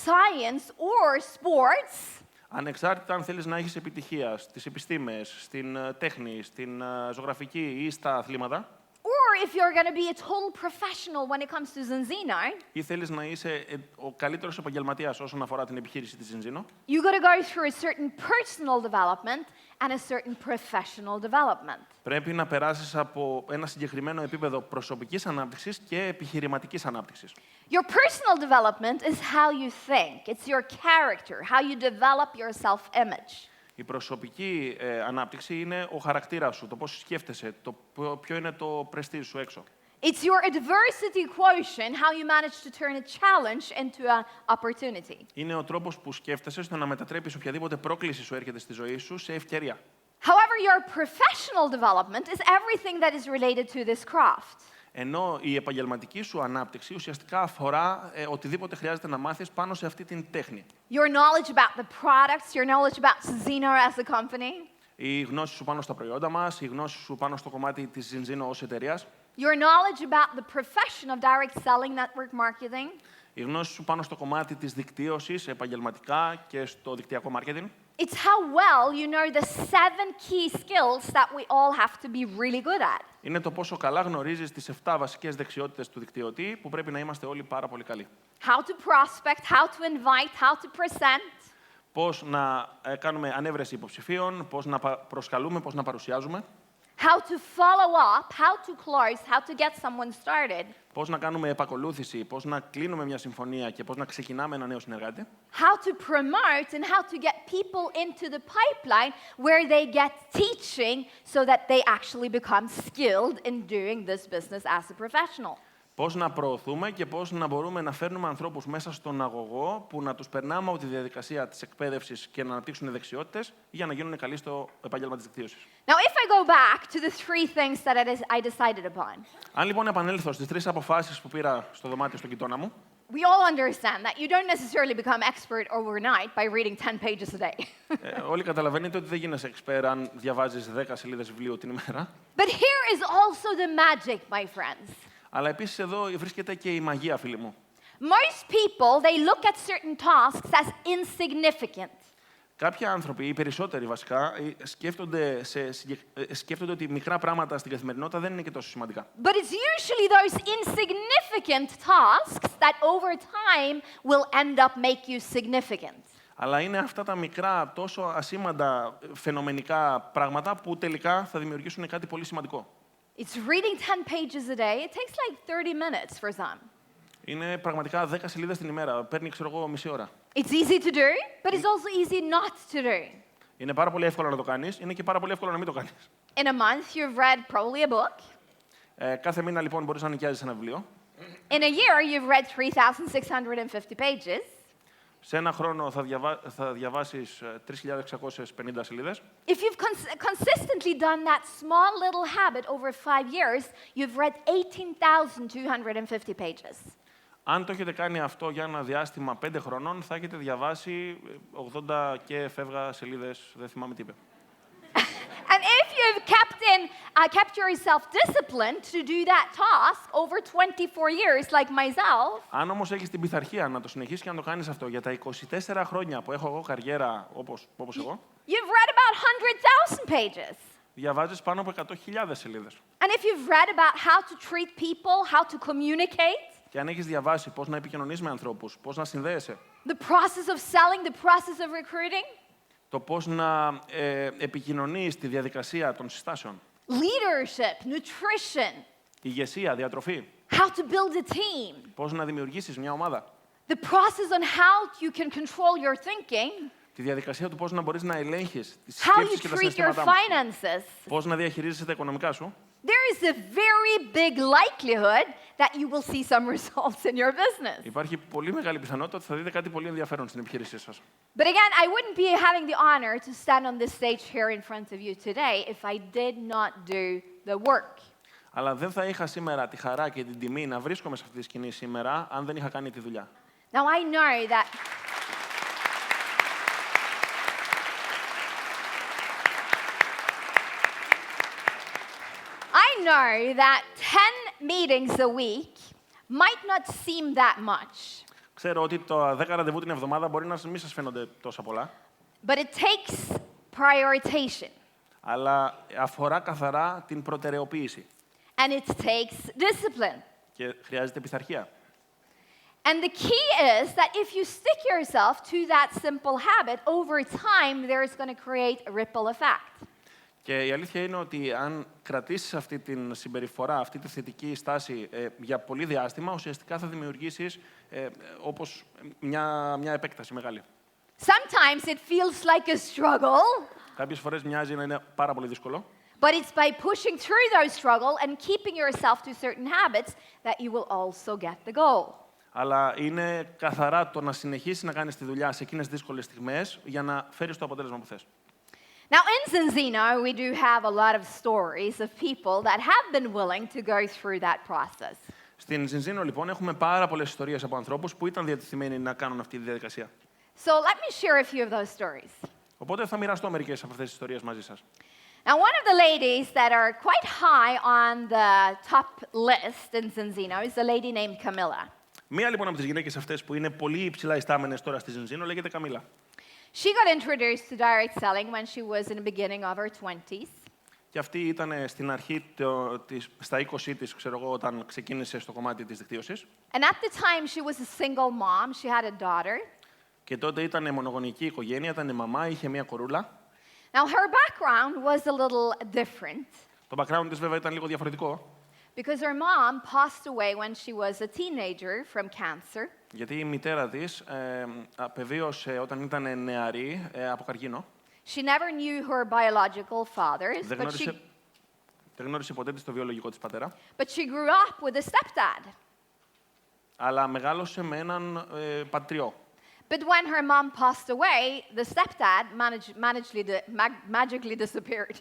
[SPEAKER 2] science or sports,
[SPEAKER 1] Ανεξάρτητα αν θέλεις να έχεις επιτυχία στις επιστήμες, στην τέχνη, στην ζωγραφική ή στα αθλήματα,
[SPEAKER 2] or if you're going to be a total professional when it comes to Zinzino,
[SPEAKER 1] ή θέλεις να είσαι ο καλύτερος επαγγελματίας όσον αφορά την επιχείρηση της Zinzino,
[SPEAKER 2] you got to go through a certain personal development and a certain professional development.
[SPEAKER 1] πρέπει να περάσεις από ένα συγκεκριμένο επίπεδο προσωπικής ανάπτυξης και επιχειρηματικής ανάπτυξης.
[SPEAKER 2] Your personal development is how you think. It's your character, how you develop your self-image.
[SPEAKER 1] Η προσωπική ανάπτυξη είναι ο χαρακτήρας σου, το πώς σκέφτεσαι, το ποιο είναι το πρεστίζ σου έξω.
[SPEAKER 2] It's your adversity quotient, how you manage to turn a challenge into an opportunity.
[SPEAKER 1] Είναι ο τρόπος που σκέφτεσαι ώστε να μετατρέπεις οποιαδήποτε πρόκληση σου έρχεται στη ζωή σου σε ευκαιρία.
[SPEAKER 2] However, your professional development is everything that is related to this craft.
[SPEAKER 1] Ενώ η επαγγελματική σου ανάπτυξη ουσιαστικά αφορά οτιδήποτε χρειάζεται να μάθεις πάνω σε αυτή την τέχνη.
[SPEAKER 2] Your knowledge about the products, your knowledge about Zinzino as a company.
[SPEAKER 1] Η γνώση σου πάνω στα προϊόντα μας, η γνώση σου πάνω στο κομμάτι της Zinzino ως εταιρείας.
[SPEAKER 2] Your knowledge about the profession of direct selling network marketing.
[SPEAKER 1] Η γνώση σου πάνω στο κομμάτι της δικτύωσης επαγγελματικά και στο δικτυακό marketing.
[SPEAKER 2] It's how well you know the 7 key skills that we all have to be really good at.
[SPEAKER 1] Είναι το πόσο καλά γνωρίζεις τις 7 βασικές δεξιότητες του δικτυωτή που πρέπει να είμαστε όλοι πάρα πολύ καλοί.
[SPEAKER 2] How to prospect, how to invite, how to present.
[SPEAKER 1] Πώς να κάνουμε ανέβρεση υποψηφίων, πώς να προσκαλούμε, πώς να παρουσιάζουμε.
[SPEAKER 2] How to follow up, how to close, how to get someone started.
[SPEAKER 1] Πώς να κάνουμε επακολούθηση, πώς να κλείνουμε μια συμφωνία και πώς να ξεκινάμε ένα νέο συνεργάτη.
[SPEAKER 2] How to promote and how to get people into the pipeline where they get teaching so that they actually become skilled in doing this business as a professional.
[SPEAKER 1] Πώς να προωθούμε και πώς να μπορούμε να φέρνουμε ανθρώπους μέσα στον αγωγό που να τους περνάμε από τη διαδικασία της εκπαίδευσης και να αναπτύξουν δεξιότητες για να γίνουν καλοί στο επάγγελμα της δικτύωσης.
[SPEAKER 2] Now, if I go back to the three things that I decided upon,
[SPEAKER 1] Αν λοιπόν επανέλθω στις 3 αποφάσεις που πήρα στο δωμάτιο στον γειτόνα μου,
[SPEAKER 2] we all understand that you don't necessarily become expert overnight by reading 10 pages a day.
[SPEAKER 1] όλοι καταλαβαίνετε ότι δεν γίνεσαι expert αν διαβάζεις 10 σελίδες βιβλίου την ημέρα.
[SPEAKER 2] But here is also the magic, my friends.
[SPEAKER 1] Αλλά επίσης εδώ βρίσκεται και η μαγεία, φίλοι μου.
[SPEAKER 2] Most people, they look at certain tasks as insignificant.
[SPEAKER 1] Κάποιοι άνθρωποι, οι περισσότεροι βασικά, σκέφτονται ότι μικρά πράγματα στην καθημερινότητα δεν είναι και τόσο σημαντικά.
[SPEAKER 2] But it's usually those insignificant tasks that over time will end up make you significant.
[SPEAKER 1] Αλλά είναι αυτά τα μικρά, τόσο ασήμαντα, φαινομενικά πράγματα που τελικά θα δημιουργήσουν κάτι πολύ σημαντικό.
[SPEAKER 2] It's reading 10 pages a day. It takes like 30 minutes for some.
[SPEAKER 1] Είναι πραγματικά 10 σελίδες την ημέρα. Παίρνει, ξέρω εγώ, μισή ώρα.
[SPEAKER 2] It's easy to do, but it's also easy not to do.
[SPEAKER 1] Είναι πάρα πολύ εύκολο να το κάνεις, είναι και πάρα πολύ εύκολο να μην το κάνεις.
[SPEAKER 2] In a month, you've read probably a book.
[SPEAKER 1] Κάθε μήνα, λοιπόν, μπορείς να νοικιάζεις ένα βιβλίο.
[SPEAKER 2] In a year, you've read 3,650 pages.
[SPEAKER 1] Σε ένα χρόνο θα διαβάσεις 3.650 σελίδες.
[SPEAKER 2] If you've consistently done that small little habit over 5 years, you've read 18,250 pages.
[SPEAKER 1] Αν το έχετε κάνει αυτό για ένα διάστημα 5 χρονών, θα έχετε διαβάσει 80 και φεύγα σελίδες, δεν θυμάμαι τι είπε.
[SPEAKER 2] And if you've kept yourself disciplined to do that task over 24 years, like myself,
[SPEAKER 1] Αν όμως έχεις την πειθαρχία να το συνεχίσεις και να το κάνεις αυτό για τα 24 χρόνια που έχω εγώ καριέρα όπως εγώ,
[SPEAKER 2] you've read about 100,000 pages.
[SPEAKER 1] διαβάζεις πάνω από 100.000 σελίδες.
[SPEAKER 2] And if you've read about how to treat people, how to communicate,
[SPEAKER 1] Και αν έχεις διαβάσει πώς να επικοινωνείς με ανθρώπους, πώς να συνδέεσαι,
[SPEAKER 2] the process of selling, the process of recruiting,
[SPEAKER 1] το πώς να επικοινωνείς τη διαδικασία των συστάσεων,
[SPEAKER 2] leadership, nutrition,
[SPEAKER 1] ηγεσία, διατροφή,
[SPEAKER 2] how to build a team,
[SPEAKER 1] πώς να δημιουργήσεις μια ομάδα,
[SPEAKER 2] the process on how you can control your thinking,
[SPEAKER 1] τη διαδικασία του πώς να μπορείς να ελέγχεις τις
[SPEAKER 2] how you
[SPEAKER 1] σκέψεις και τα
[SPEAKER 2] treat your
[SPEAKER 1] συναισθήματά σου,
[SPEAKER 2] finances,
[SPEAKER 1] πώς να διαχειρίζεσαι τα οικονομικά σου,
[SPEAKER 2] there is a very big likelihood that you will see some results in your business.
[SPEAKER 1] υπάρχει πολύ μεγάλη πιθανότητα ότι θα δείτε κάτι πολύ ενδιαφέρον στην επιχείρησή σας.
[SPEAKER 2] But again, I wouldn't be having the honor to stand on this stage here in front of you today if I did not do the work.
[SPEAKER 1] Αλλά δεν θα είχα σήμερα τη χαρά και την τιμή να βρίσκομαι σε αυτή τη σκηνή σήμερα αν δεν είχα κάνει τη δουλειά.
[SPEAKER 2] Now I know that that 10 meetings a week might not seem that much,
[SPEAKER 1] Ξέρω ότι το 10 ραντεβού την εβδομάδα μπορεί να μην σας φαίνονται τόσα πολλά,
[SPEAKER 2] but it takes prioritization
[SPEAKER 1] αλλά αφορά καθαρά την προτεραιοποίηση
[SPEAKER 2] and it takes discipline.
[SPEAKER 1] και χρειάζεται πειθαρχία.
[SPEAKER 2] And the key is that if you stick yourself to that simple habit, over time there is going to create a ripple effect.
[SPEAKER 1] Και η αλήθεια είναι ότι αν κρατήσεις αυτή την συμπεριφορά, αυτή τη θετική στάση για πολύ διάστημα, ουσιαστικά θα δημιουργήσεις όπως μια επέκταση μεγάλη.
[SPEAKER 2] Sometimes it feels like a struggle,
[SPEAKER 1] Κάποιες φορές μοιάζει να είναι πάρα πολύ δύσκολο,
[SPEAKER 2] but it's by pushing through those struggle and keeping yourself to certain habits that you will also get the goal.
[SPEAKER 1] αλλά είναι καθαρά το να συνεχίσεις να κάνεις τη δουλειά σε εκείνες τις δύσκολες στιγμές για να φέρεις το αποτέλεσμα που θες.
[SPEAKER 2] Now, in Zinzino, we do have a lot of stories of people that have been willing to go through that process.
[SPEAKER 1] Στην Ζινζίνο, λοιπόν, έχουμε πάρα πολλές ιστορίες από ανθρώπους που ήταν διατεθειμένοι να κάνουν αυτή τη διαδικασία.
[SPEAKER 2] So let me share a few of those stories.
[SPEAKER 1] Οπότε θα μοιραστώ μερικές από αυτές τις ιστορίες μαζί σας.
[SPEAKER 2] Now, one of the ladies that are quite high on the top list in Zinzino is a lady named Camilla.
[SPEAKER 1] Μία λοιπόν από τις γυναίκες αυτές που είναι πολύ υψηλά ιστάμενες τώρα στη Ζινζίνο λέγεται Καμίλα.
[SPEAKER 2] She got introduced to direct selling when she was in the beginning of her 20s.
[SPEAKER 1] Και αυτή ήταν στην αρχή, στα 20 της, ξέρω εγώ, όταν ξεκίνησε στο κομμάτι της δικτύωσης.
[SPEAKER 2] And at the time, she was a single mom. She had a daughter.
[SPEAKER 1] Και τότε ήταν μονογονική οικογένεια, ήταν μαμά, είχε μία κορούλα.
[SPEAKER 2] Now, her background was a little different
[SPEAKER 1] Το background της βέβαια ήταν λίγο διαφορετικό.
[SPEAKER 2] because her mom passed away when she was a teenager from cancer.
[SPEAKER 1] Γιατί η μητέρα της απεβίωσε όταν ήταν νεαρή από καρκίνο.
[SPEAKER 2] She never knew her biological fathers,
[SPEAKER 1] Δεν γνώρισε ποτέ της το βιολογικό της πατέρα.
[SPEAKER 2] but she grew up with a stepdad.
[SPEAKER 1] αλλά μεγάλωσε με έναν πατριό.
[SPEAKER 2] But when her mom passed away, the stepdad magically disappeared.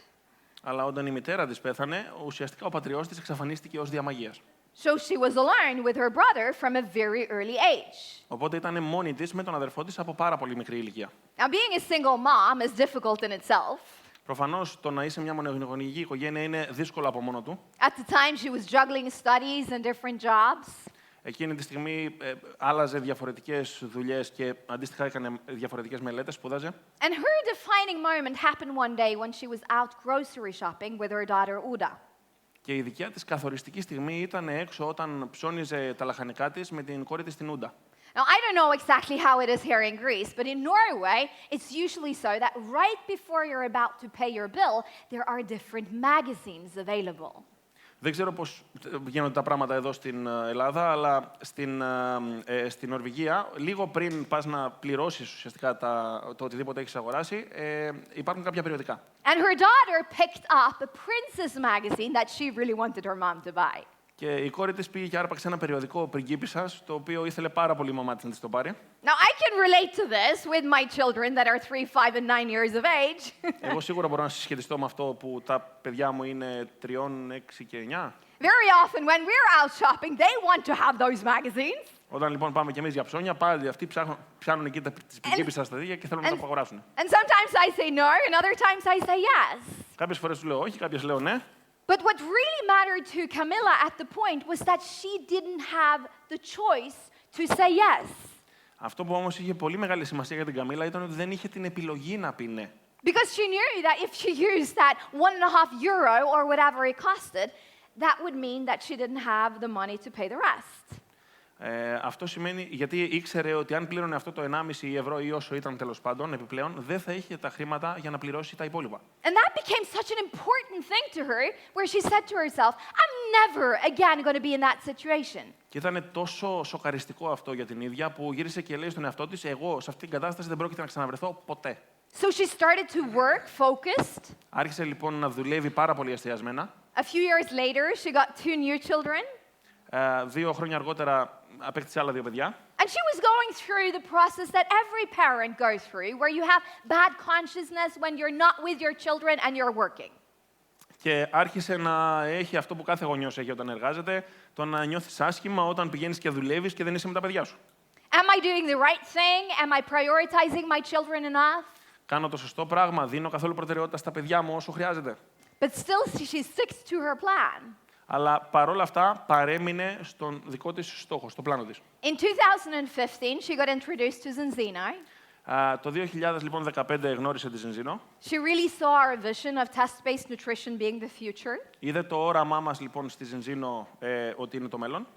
[SPEAKER 1] Αλλά όταν η μητέρα της πέθανε, ουσιαστικά ο πατριός της εξαφανίστηκε ως διαμαγείας.
[SPEAKER 2] So she was alone with her brother from a very early age.
[SPEAKER 1] Οπότε ήταν μόνη της με τον αδερφό της από πάρα πολύ μικρή ηλικία.
[SPEAKER 2] Now, being a single mom is difficult in itself.
[SPEAKER 1] Προφανώς το να είσαι μια μονογονεϊκή οικογένεια είναι δύσκολο από μόνο του.
[SPEAKER 2] At the time, she was juggling studies and different jobs.
[SPEAKER 1] Εκείνη τη στιγμή άλλαζε διαφορετικές δουλειές και αντίστοιχα έκανε διαφορετικές μελέτες, σπούδαζε.
[SPEAKER 2] And her defining moment happened one day when she was out grocery shopping with her daughter Uda.
[SPEAKER 1] Και η δικιά της καθοριστική στιγμή ήταν έξω όταν ψώνιζε τα λαχανικά της με την κόρη της την Ούντα.
[SPEAKER 2] Now, I don't know exactly how it is here in Greece, but in Norway, it's usually so that right before you're about to pay your bill, there are different magazines available.
[SPEAKER 1] Δεν ξέρω πώς γίνονται τα πράγματα εδώ στην Ελλάδα, αλλά στην Νορβηγία, λίγο πριν πας να πληρώσεις ουσιαστικά το οτιδήποτε έχεις αγοράσει, υπάρχουν κάποια περιοδικά.
[SPEAKER 2] And her daughter picked up a princess magazine that she really wanted her mom to buy.
[SPEAKER 1] Και η κόρη της πήγε και άρπαξε ένα περιοδικό πριγκίπισσας, το οποίο ήθελε πάρα πολύ η μαμά της να της το πάρει.
[SPEAKER 2] Now, I can relate to this with my children that are 3, 5, and 9 years of age.
[SPEAKER 1] Εγώ σίγουρα μπορώ να συσχετιστώ με αυτό που τα παιδιά μου είναι 3, 6 και 9.
[SPEAKER 2] Very often when we're out shopping, they want to have those magazines.
[SPEAKER 1] Όταν λοιπόν πάμε κι εμείς για ψώνια, πάλι αυτοί πιάνουν εκεί τις πριγκίπισσας στα δίδια και θέλουν να τα αγοράσουν.
[SPEAKER 2] And sometimes I say no, and other times I say yes.
[SPEAKER 1] Κάποιες φορές του λέω όχι, κάποιες λέω ναι.
[SPEAKER 2] But what really mattered to Camilla at the point was that she didn't have the choice to say yes.
[SPEAKER 1] Αυτό που όμως είχε πολύ μεγάλη σημασία για την Καμίλα ήταν ότι δεν είχε την επιλογή να πει ναι.
[SPEAKER 2] Because she knew that if she used that €1.50 or whatever it costed, that would mean that she didn't have the money to pay the rest.
[SPEAKER 1] Αυτό σημαίνει, γιατί ήξερε ότι αν πλήρωνε αυτό το 1,5 ευρώ ή όσο ήταν τέλος πάντων επιπλέον, δεν θα είχε τα χρήματα για να πληρώσει τα υπόλοιπα.
[SPEAKER 2] And that became such an important thing to her, where she said to herself, I'm never again going to be in that situation.
[SPEAKER 1] Και ήταν τόσο σοκαριστικό αυτό για την ίδια που γύρισε και λέει στον εαυτό της, εγώ σε αυτήν την κατάσταση δεν πρόκειται να ξαναβρεθώ ποτέ.
[SPEAKER 2] So she started to work focused.
[SPEAKER 1] Άρχισε λοιπόν να δουλεύει πάρα πολύ εστιασμένα.
[SPEAKER 2] A few years later, she got 2 new children.
[SPEAKER 1] 2 χρόνια αργότερα απέκτησε άλλα 2 παιδιά.
[SPEAKER 2] And she was going through the process that every parent goes through, where you have bad consciousness when you're not with your children and you're working.
[SPEAKER 1] Και άρχισε να έχει αυτό που κάθε γονιός έχει όταν εργάζεται, το να νιώθεις άσχημα όταν πηγαίνεις και δουλεύεις και δεν είσαι με τα παιδιά σου.
[SPEAKER 2] Am I doing the right thing? Am I prioritizing my children enough?
[SPEAKER 1] Κάνω το σωστό πράγμα, δίνω καθόλου προτεραιότητα στα παιδιά μου όσο χρειάζεται.
[SPEAKER 2] But still, she sticks to her plan.
[SPEAKER 1] Αλλά παρόλα αυτά παρέμεινε στον δικό της στόχο, στο πλάνο της.
[SPEAKER 2] In 2015, she got introduced to Zinzino.
[SPEAKER 1] Το 2015 γνώρισε τη Ζενζίνο.
[SPEAKER 2] She really saw our vision of test-based nutrition being the future.
[SPEAKER 1] Είδε το όραμά μας λοιπόν στη Ζενζίνο ότι είναι το μέλλον.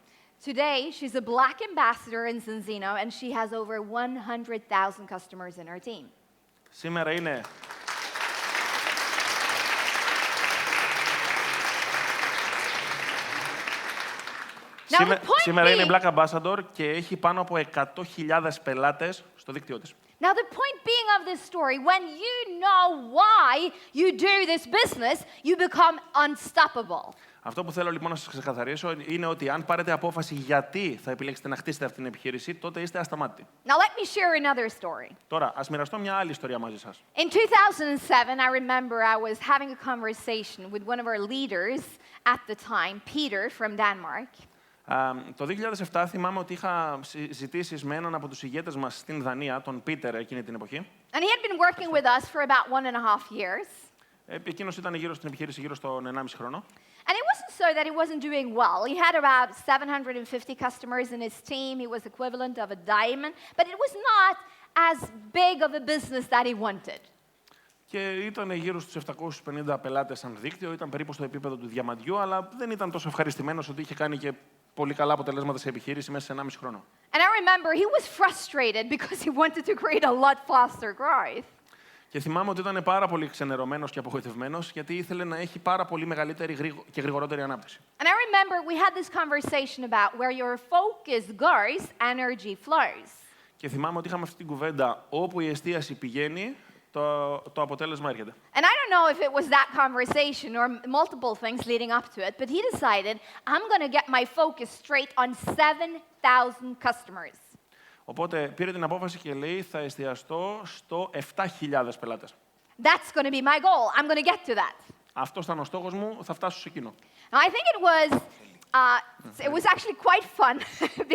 [SPEAKER 2] Today, she's a black ambassador in Zinzino, and she has over 100,000 customers in her team.
[SPEAKER 1] Σήμερα είναι... Σήμερα είναι Black Ambassador και έχει πάνω από 100.000 πελάτες στο δίκτυό της.
[SPEAKER 2] Now, the point being of this story, when you know why you do this business, you become unstoppable.
[SPEAKER 1] Αυτό που θέλω λοιπόν να σας ξεκαθαρίσω είναι ότι αν πάρετε απόφαση γιατί θα επιλέξετε να χτίσετε αυτή την επιχείρηση, τότε είστε ασταμάτητοι.
[SPEAKER 2] Now, let me share another story.
[SPEAKER 1] Τώρα, ας μοιραστώ μια άλλη ιστορία μαζί σας.
[SPEAKER 2] In 2007, I remember I was having a conversation with one of our leaders at the time, Peter from Denmark.
[SPEAKER 1] Το 2007 θυμάμαι ότι είχα συζητήσεις με έναν από τους ηγέτες μας στην Δανία, τον Πίτερ, εκείνη την εποχή.
[SPEAKER 2] And he had been working with us for about 1.5 years.
[SPEAKER 1] Εκείνος ήταν γύρω στην επιχείρηση γύρω στον 1,5 χρόνο.
[SPEAKER 2] And it wasn't so that he wasn't doing well. He had about 750 customers in his team. He was equivalent of a diamond, but it was not as big of a business that he wanted.
[SPEAKER 1] Και ήταν γύρω στους 750 πελάτες σαν δίκτυο, ήταν περίπου στο επίπεδο του διαμαντιού, αλλά δεν ήταν τόσο ευχαριστημένος ότι είχε κάνει και πολύ καλά αποτελέσματα σε επιχείρηση μέσα σε 1,5 χρόνο.
[SPEAKER 2] And I remember he was frustrated because he wanted to create a lot faster growth.
[SPEAKER 1] Και θυμάμαι ότι ήταν πάρα πολύ ξενερωμένος και απογοητευμένος, γιατί ήθελε να έχει πάρα πολύ μεγαλύτερη και γρηγορότερη ανάπτυξη.
[SPEAKER 2] And I remember we had this conversation about where your focus goes, energy flows.
[SPEAKER 1] Και θυμάμαι ότι είχαμε αυτή την κουβέντα, όπου η εστίαση πηγαίνει, το αποτέλεσμα έρχεται.
[SPEAKER 2] And I don't know if it was that conversation or multiple things leading up to it, but he decided, I'm going to get my focus straight on 7,000 customers.
[SPEAKER 1] Οπότε πήρε την απόφαση και λέει θα εστιαστώ στο 7.000 πελάτες.
[SPEAKER 2] That's going to be my goal. I'm going to get to that.
[SPEAKER 1] Αυτός ήταν ο στόχος μου, θα φτάσω σε εκείνο.
[SPEAKER 2] Now, I think it was actually quite fun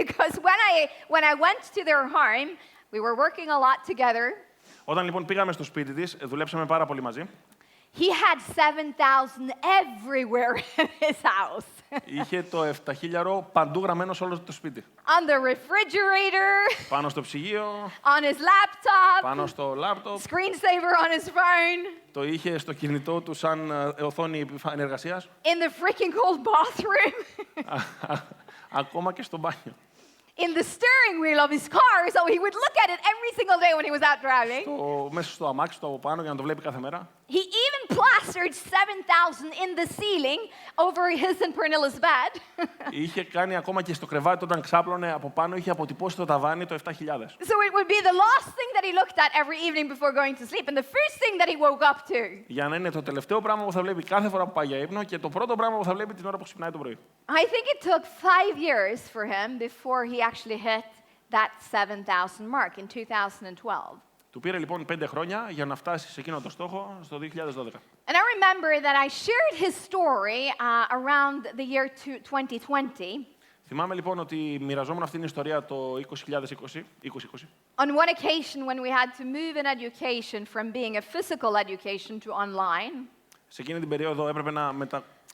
[SPEAKER 2] because when I went to their home, we were working a lot together.
[SPEAKER 1] Όταν λοιπόν πήγαμε στο σπίτι της, δουλέψαμε πάρα πολύ μαζί.
[SPEAKER 2] He had 7,000 everywhere in his house.
[SPEAKER 1] Είχε το 7.000 παντού γραμμένο σε όλο το σπίτι.
[SPEAKER 2] On the refrigerator,
[SPEAKER 1] Πάνω στο ψυγείο,
[SPEAKER 2] on his laptop,
[SPEAKER 1] πάνω στο λάπτοπ.
[SPEAKER 2] screensaver on his phone,
[SPEAKER 1] Το είχε στο κινητό του σαν οθόνη εργασίας.
[SPEAKER 2] in the freaking cold bathroom,
[SPEAKER 1] Ακόμα και στο μπάνιο.
[SPEAKER 2] in the steering wheel of his car, so he would look at it every single day when he was out driving.
[SPEAKER 1] Μέσα στο αμάξι του από πάνω για να το βλέπει κάθε μέρα.
[SPEAKER 2] He even plastered 7,000 in the ceiling over his and Pernilla's bed.
[SPEAKER 1] Είχε κάνει ακόμα και στο κρεβάτι όταν ξάπλωνε από πάνω, είχε αποτυπώσει το ταβάνι το 7.000.
[SPEAKER 2] So it would be the last thing that he looked at every evening before going to sleep and the first thing that he woke up to.
[SPEAKER 1] Για να είναι το τελευταίο πράγμα που θα βλέπει κάθε φορά που πάει για ύπνο και το πρώτο πράγμα που θα βλέπει την ώρα που ξυπνάει το πρωί.
[SPEAKER 2] I think it took 5 years for him before he actually hit that 7,000 mark in 2012.
[SPEAKER 1] Του πήρε λοιπόν 5 χρόνια για να φτάσει σε εκείνο το στόχο στο 2012.
[SPEAKER 2] And I remember that I shared his story around the year 2020.
[SPEAKER 1] Θυμάμαι λοιπόν ότι μοιραζόμουν αυτήν την ιστορία το 2020.
[SPEAKER 2] On one occasion when we had to move in education from being a physical education to online.
[SPEAKER 1] Σε εκείνη την περίοδο έπρεπε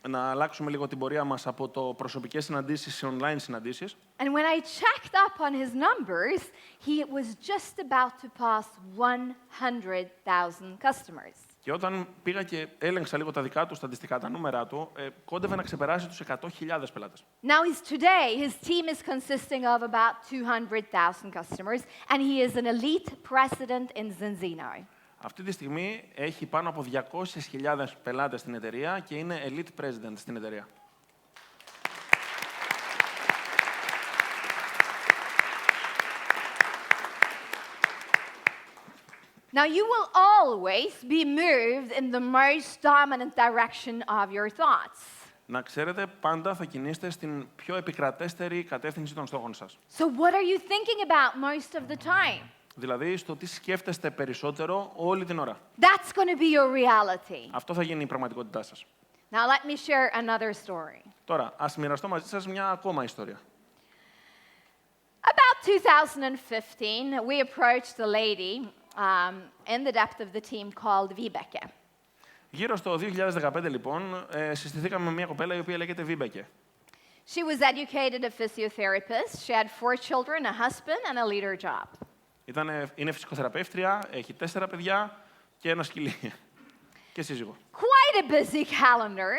[SPEAKER 1] να αλλάξουμε λίγο την πορεία μας από το προσωπικές συναντήσεις σε online συναντήσεις.
[SPEAKER 2] And when I checked up on his numbers, he was just about to pass 100,000 customers.
[SPEAKER 1] Και όταν πήγα και έλεγξα λίγο τα δικά του στατιστικά, τα νούμερα του, κόντευε να ξεπεράσει τους 100.000 πελάτες.
[SPEAKER 2] Now today, his team is consisting of about 200,000 customers, and he is an elite president in Zinzino.
[SPEAKER 1] Αυτή τη στιγμή έχει πάνω από 200.000 πελάτες στην εταιρεία και είναι elite president στην εταιρεία.
[SPEAKER 2] Now, you will always be moved in the most dominant direction of your thoughts.
[SPEAKER 1] Να ξέρετε, πάντα θα κινείστε στην πιο επικρατέστερη κατεύθυνση των στόχων σας.
[SPEAKER 2] So what are you thinking about most of the time?
[SPEAKER 1] Δηλαδή, στο τι σκέφτεστε περισσότερο όλη την ώρα.
[SPEAKER 2] That's going to be your reality.
[SPEAKER 1] Αυτό θα γίνει η πραγματικότητά σας.
[SPEAKER 2] Now, let me share another story.
[SPEAKER 1] Τώρα, ας μοιραστώ μαζί σας μια ακόμα ιστορία.
[SPEAKER 2] About 2015, we approached a lady in the depth of the team called Vibeke.
[SPEAKER 1] Γύρω στο 2015, λοιπόν, συστηθήκαμε με μια κοπέλα η οποία λέγεται Βίμπεκε.
[SPEAKER 2] She was educated a physiotherapist. She had 4 children, a husband, and a leader job.
[SPEAKER 1] Είναι φυσικοθεραπεύτρια, έχει 4 παιδιά και ένα σκυλί. Και σύζυγο.
[SPEAKER 2] Quite a busy calendar.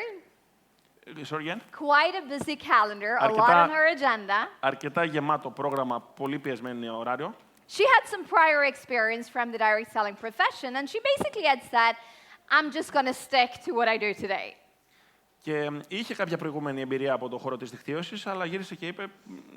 [SPEAKER 1] Sorry, again?
[SPEAKER 2] Quite a busy calendar, a lot on her agenda.
[SPEAKER 1] Αρκετά γεμάτο πρόγραμμα, πολύ πιεσμένο ωράριο.
[SPEAKER 2] She had some prior experience from the direct selling profession, and she basically had said, I'm just going to stick to what I do today.
[SPEAKER 1] Και είχε κάποια προηγούμενη εμπειρία από το χώρο της δικτύωσης, αλλά γύρισε και είπε,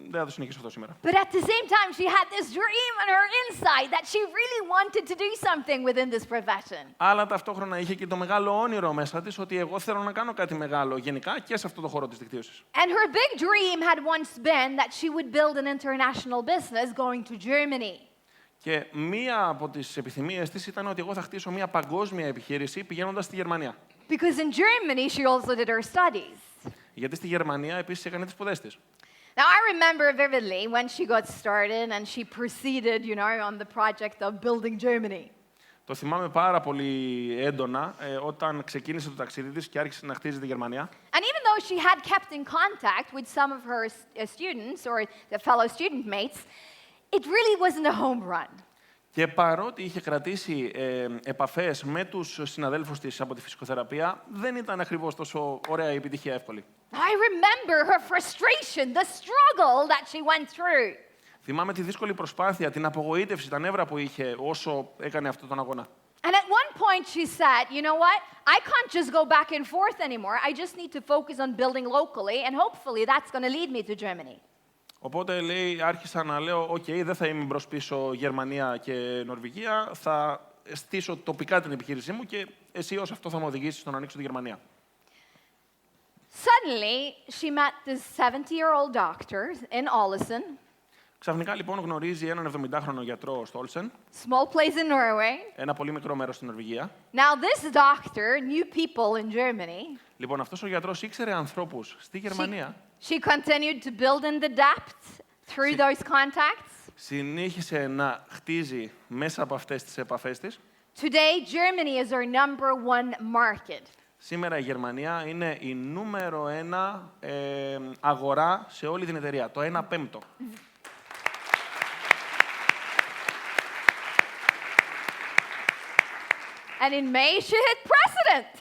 [SPEAKER 1] δεν θα το συνεχίσω αυτό σήμερα.
[SPEAKER 2] But at the same time, she had this dream on her inside that she really wanted to do something within this profession.
[SPEAKER 1] Αλλά ταυτόχρονα είχε και το μεγάλο όνειρο μέσα της ότι εγώ θέλω να κάνω κάτι μεγάλο γενικά και σε αυτό το χώρο της δικτύωσης.
[SPEAKER 2] And her big dream had once been that she would build an international business going to Germany.
[SPEAKER 1] Και μία από τις επιθυμίες της ήταν ότι εγώ θα χτίσω μία παγκόσμια επιχείρηση πηγαίνοντας στη Γερμανία.
[SPEAKER 2] Because in Germany, she also did her studies.
[SPEAKER 1] Γιατί στη Γερμανία επίσης έκανε τις σπουδές της.
[SPEAKER 2] Now, I remember vividly when she got started and she proceeded, on the project of building Germany.
[SPEAKER 1] Το θυμάμαι πάρα πολύ έντονα όταν ξεκίνησε το ταξίδι της και άρχισε να χτίζει τη Γερμανία.
[SPEAKER 2] And even though she had kept in contact with some of her students or the fellow student mates, it really wasn't a home run.
[SPEAKER 1] Και παρότι είχε κρατήσει επαφές με τους συναδέλφους της από τη φυσικοθεραπεία, δεν ήταν ακριβώς τόσο ωραία η επιτυχία εύκολη.
[SPEAKER 2] I remember her frustration, the struggle that she went through.
[SPEAKER 1] Θυμάμαι τη δύσκολη προσπάθεια, την απογοήτευση, τα νεύρα που είχε όσο έκανε αυτόν τον αγώνα.
[SPEAKER 2] And at one point she said, you know what? I can't just go back and forth anymore. I just need to focus on building locally and hopefully that's going to lead me to Germany.
[SPEAKER 1] Οπότε λέει, άρχισα να λέω, δεν θα είμαι μπρος πίσω Γερμανία και Νορβηγία, θα στήσω τοπικά την επιχείρησή μου και αισίως αυτό θα με οδηγήσει στο να ανοίξω τη Γερμανία.
[SPEAKER 2] Suddenly, she met this 70-year-old doctor in Ålesund,
[SPEAKER 1] Ξαφνικά λοιπόν γνωρίζει έναν 70χρονο γιατρό στο Όλσεν,
[SPEAKER 2] small place in Norway.
[SPEAKER 1] ένα πολύ μικρό μέρος στην Νορβηγία.
[SPEAKER 2] Now, this doctor knew people in Germany.
[SPEAKER 1] Λοιπόν, αυτός ο γιατρός ήξερε ανθρώπους στη Γερμανία.
[SPEAKER 2] She continued to build in the depth through those contacts.
[SPEAKER 1] Συνέχισε να χτίζει μέσα από αυτές τις επαφές της.
[SPEAKER 2] Today, Germany is our number one market.
[SPEAKER 1] Σήμερα η Γερμανία είναι η νούμερο 1 αγορά σε όλη την εταιρεία, το 1/5.
[SPEAKER 2] And in May, she hit president.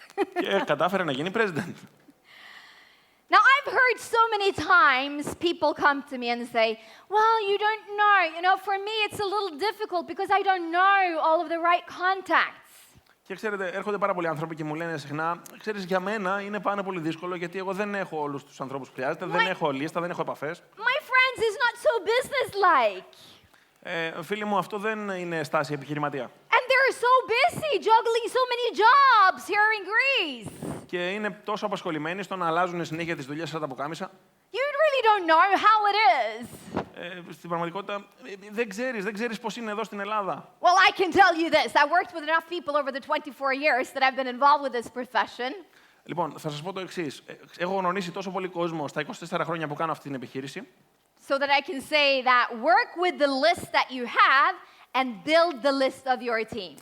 [SPEAKER 1] Και κατάφερε να γίνει president.
[SPEAKER 2] Now, I've heard so many times people come to me and say, well, you don't know. You know, for me, it's a little difficult because I don't know all of the right contacts.
[SPEAKER 1] Και ξέρετε, έρχονται πάρα πολλοί άνθρωποι και μου λένε συχνά, ξέρεις, για μένα είναι πάρα πολύ δύσκολο γιατί εγώ δεν έχω όλους τους ανθρώπους που χρειάζεται, δεν έχω λίστα, δεν έχω επαφές.
[SPEAKER 2] My friends, it's not so business-like.
[SPEAKER 1] Φίλοι μου, αυτό δεν είναι στάση επιχειρηματία.
[SPEAKER 2] And they're so busy juggling so many jobs here in Greece.
[SPEAKER 1] Και είναι τόσο απασχολημένοι στο να αλλάζουν συνέχεια τις δουλειές σαν τα πουκάμισα.
[SPEAKER 2] You really don't know how it is.
[SPEAKER 1] Στην πραγματικότητα, δεν ξέρεις πώς είναι εδώ στην Ελλάδα.
[SPEAKER 2] Well, I can tell you this. I worked with enough people over the 24 years that I've been involved with this profession.
[SPEAKER 1] Λοιπόν, θα σας πω το εξής. Έχω γνωρίσει τόσο πολύ κόσμο στα 24 χρόνια που κάνω αυτή την επιχείρηση.
[SPEAKER 2] So that I can say that work with the list that you have and build the list of your team.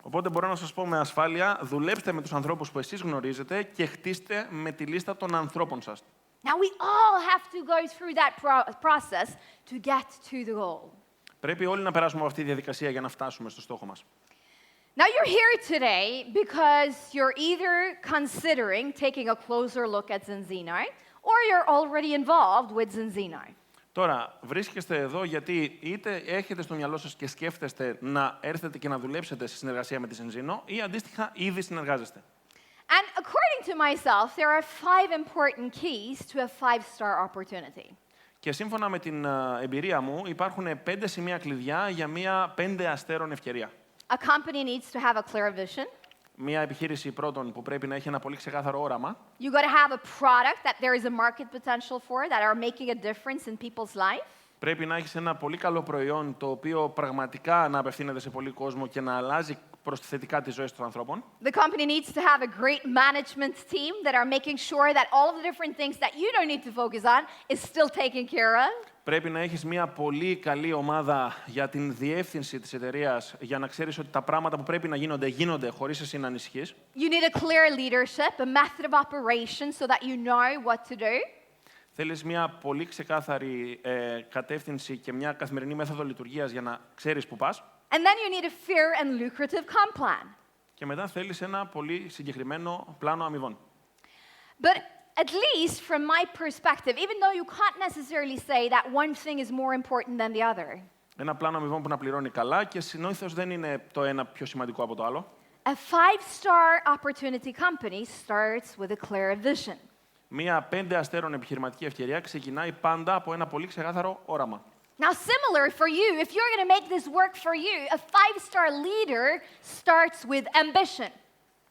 [SPEAKER 1] Οπότε μπορώ να σας πω με ασφάλεια, δουλέψτε με τους ανθρώπους που εσείς γνωρίζετε και χτίστε με τη λίστα των ανθρώπων σας.
[SPEAKER 2] Now we all have to go through that process to get to the goal.
[SPEAKER 1] Πρέπει όλοι να περάσουμε από αυτή τη διαδικασία για να φτάσουμε στο στόχο μας.
[SPEAKER 2] Now you're here today because you're either considering taking a closer look at Zinzino or you're already involved with Zinzino.
[SPEAKER 1] Τώρα, βρίσκεστε εδώ γιατί είτε έχετε στο μυαλό σας και σκέφτεστε να έρθετε και να δουλέψετε σε συνεργασία με τη Zinzino ή αντίστοιχα ήδη συνεργάζεστε.
[SPEAKER 2] And according to myself, there are 5 important keys to a 5-star opportunity.
[SPEAKER 1] Και σύμφωνα με την εμπειρία μου, υπάρχουν 5 σημεία κλειδιά για μια 5 αστέρων ευκαιρία.
[SPEAKER 2] A company needs to have a clear vision.
[SPEAKER 1] Μια επιχείρηση πρώτον που πρέπει να έχει ένα πολύ ξεκάθαρο όραμα.
[SPEAKER 2] You got to have a product that there is a market potential for, that are making a difference in people's life.
[SPEAKER 1] Πρέπει να έχεις ένα πολύ καλό προϊόν το οποίο πραγματικά να απευθύνεται σε πολύ κόσμο και να αλλάζει προς τη θετικά τις ζωές των ανθρώπων.
[SPEAKER 2] The company needs to have a great management team that are making sure that all of the different things that you don't need to focus on is still taken care of.
[SPEAKER 1] Πρέπει να έχεις μια πολύ καλή ομάδα για την διεύθυνση της εταιρείας για να ξέρεις ότι τα πράγματα που πρέπει να γίνονται χωρίς εσύ να ανησυχείς.
[SPEAKER 2] You need a clear leadership, a method of operation so that you know what to do.
[SPEAKER 1] Θέλεις μια πολύ ξεκάθαρη κατεύθυνση και μια καθημερινή μέθοδο λειτουργίας για να ξέρεις που πας.
[SPEAKER 2] And then you need a fair and lucrative comp plan.
[SPEAKER 1] Και μετά θέλεις ένα πολύ συγκεκριμένο πλάνο αμοιβών.
[SPEAKER 2] But at least from my perspective, even though you can't necessarily say that one thing is more important than the other.
[SPEAKER 1] Ένα πλάνο αμοιβών που να πληρώνει καλά και συνήθως δεν είναι το ένα πιο σημαντικό από το άλλο.
[SPEAKER 2] A 5-star opportunity company starts with a clear vision.
[SPEAKER 1] Μία 5 αστέρων επιχειρηματική ευκαιρία ξεκινάει πάντα από ένα πολύ ξεκάθαρο όραμα.
[SPEAKER 2] Now, similar for you, if you're going to make this work for you, a 5-star leader starts with ambition.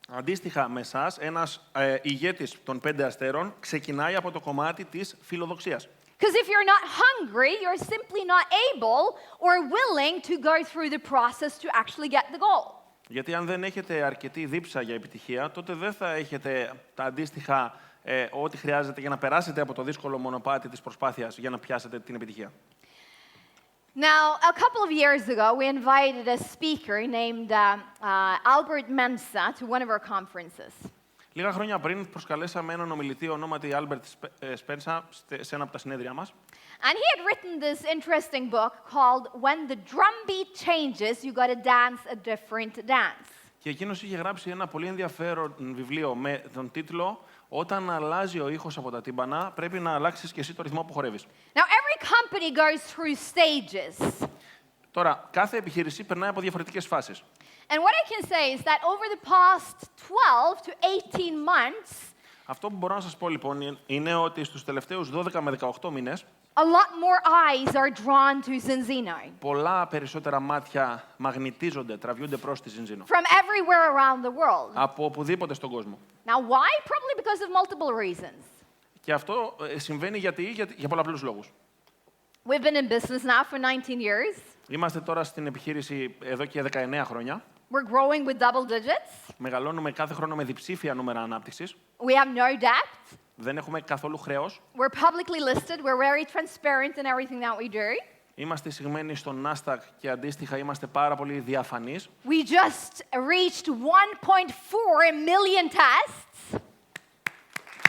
[SPEAKER 1] Αντίστοιχα με εσάς, ένας ηγέτης των 5 αστέρων ξεκινάει από το κομμάτι της φιλοδοξίας.
[SPEAKER 2] Because if you're not hungry, you're simply not able or willing to go through the process to actually get the goal.
[SPEAKER 1] Γιατί αν δεν έχετε αρκετή δίψα για επιτυχία, τότε δεν θα έχετε τα αντίστοιχα ό,τι χρειάζεται για να περάσετε από το δύσκολο μονοπάτι της προσπάθειας για να πιάσετε την επιτυχία.
[SPEAKER 2] Now, a couple of years ago, we invited a speaker named Albert Mensa to one of our conferences.
[SPEAKER 1] Λίγα χρόνια πριν προσκαλέσαμε έναν ομιλητή ονόματι Albert Spencer σε ένα από τα συνέδρια μας.
[SPEAKER 2] And he had written this interesting book called When the Drumbeat Changes, You Gotta Dance a Different Dance.
[SPEAKER 1] Και εκείνος είχε γράψει ένα πολύ ενδιαφέρον βιβλίο με τον τίτλο «Όταν αλλάζει ο ήχος από τα τύμπανα, πρέπει να αλλάξεις και εσύ το ρυθμό που χορεύεις».
[SPEAKER 2] Now, every company goes through stages.
[SPEAKER 1] Τώρα, κάθε επιχείρηση περνάει από διαφορετικές φάσεις.
[SPEAKER 2] And what I can say is that over the past 12 to 18 months,
[SPEAKER 1] Αυτό που μπορώ να σας πω λοιπόν είναι ότι στους τελευταίους 12 με 18 μήνες
[SPEAKER 2] a lot more eyes are drawn to Zinzino.
[SPEAKER 1] Πολλά περισσότερα μάτια μαγνητίζονται, τραβιούνται προς τη Zinzino.
[SPEAKER 2] From everywhere around the world.
[SPEAKER 1] Από οπουδήποτε στον κόσμο.
[SPEAKER 2] Now, why? Probably because of multiple reasons.
[SPEAKER 1] Και αυτό συμβαίνει για πολλαπλούς λόγους.
[SPEAKER 2] We've been in business now for 19 years.
[SPEAKER 1] Είμαστε τώρα στην επιχείρηση εδώ και 19 χρόνια.
[SPEAKER 2] We're growing with double digits.
[SPEAKER 1] Μεγαλώνουμε κάθε χρόνο με διψήφια νούμερα ανάπτυξης.
[SPEAKER 2] We have no debt.
[SPEAKER 1] Δεν έχουμε καθόλου χρέος.
[SPEAKER 2] We're publicly listed. We're very transparent in everything that we do.
[SPEAKER 1] Είμαστε εισηγμένοι στο Nasdaq και αντίστοιχα είμαστε πάρα πολύ διαφανείς.
[SPEAKER 2] We just reached 1.4 million tests.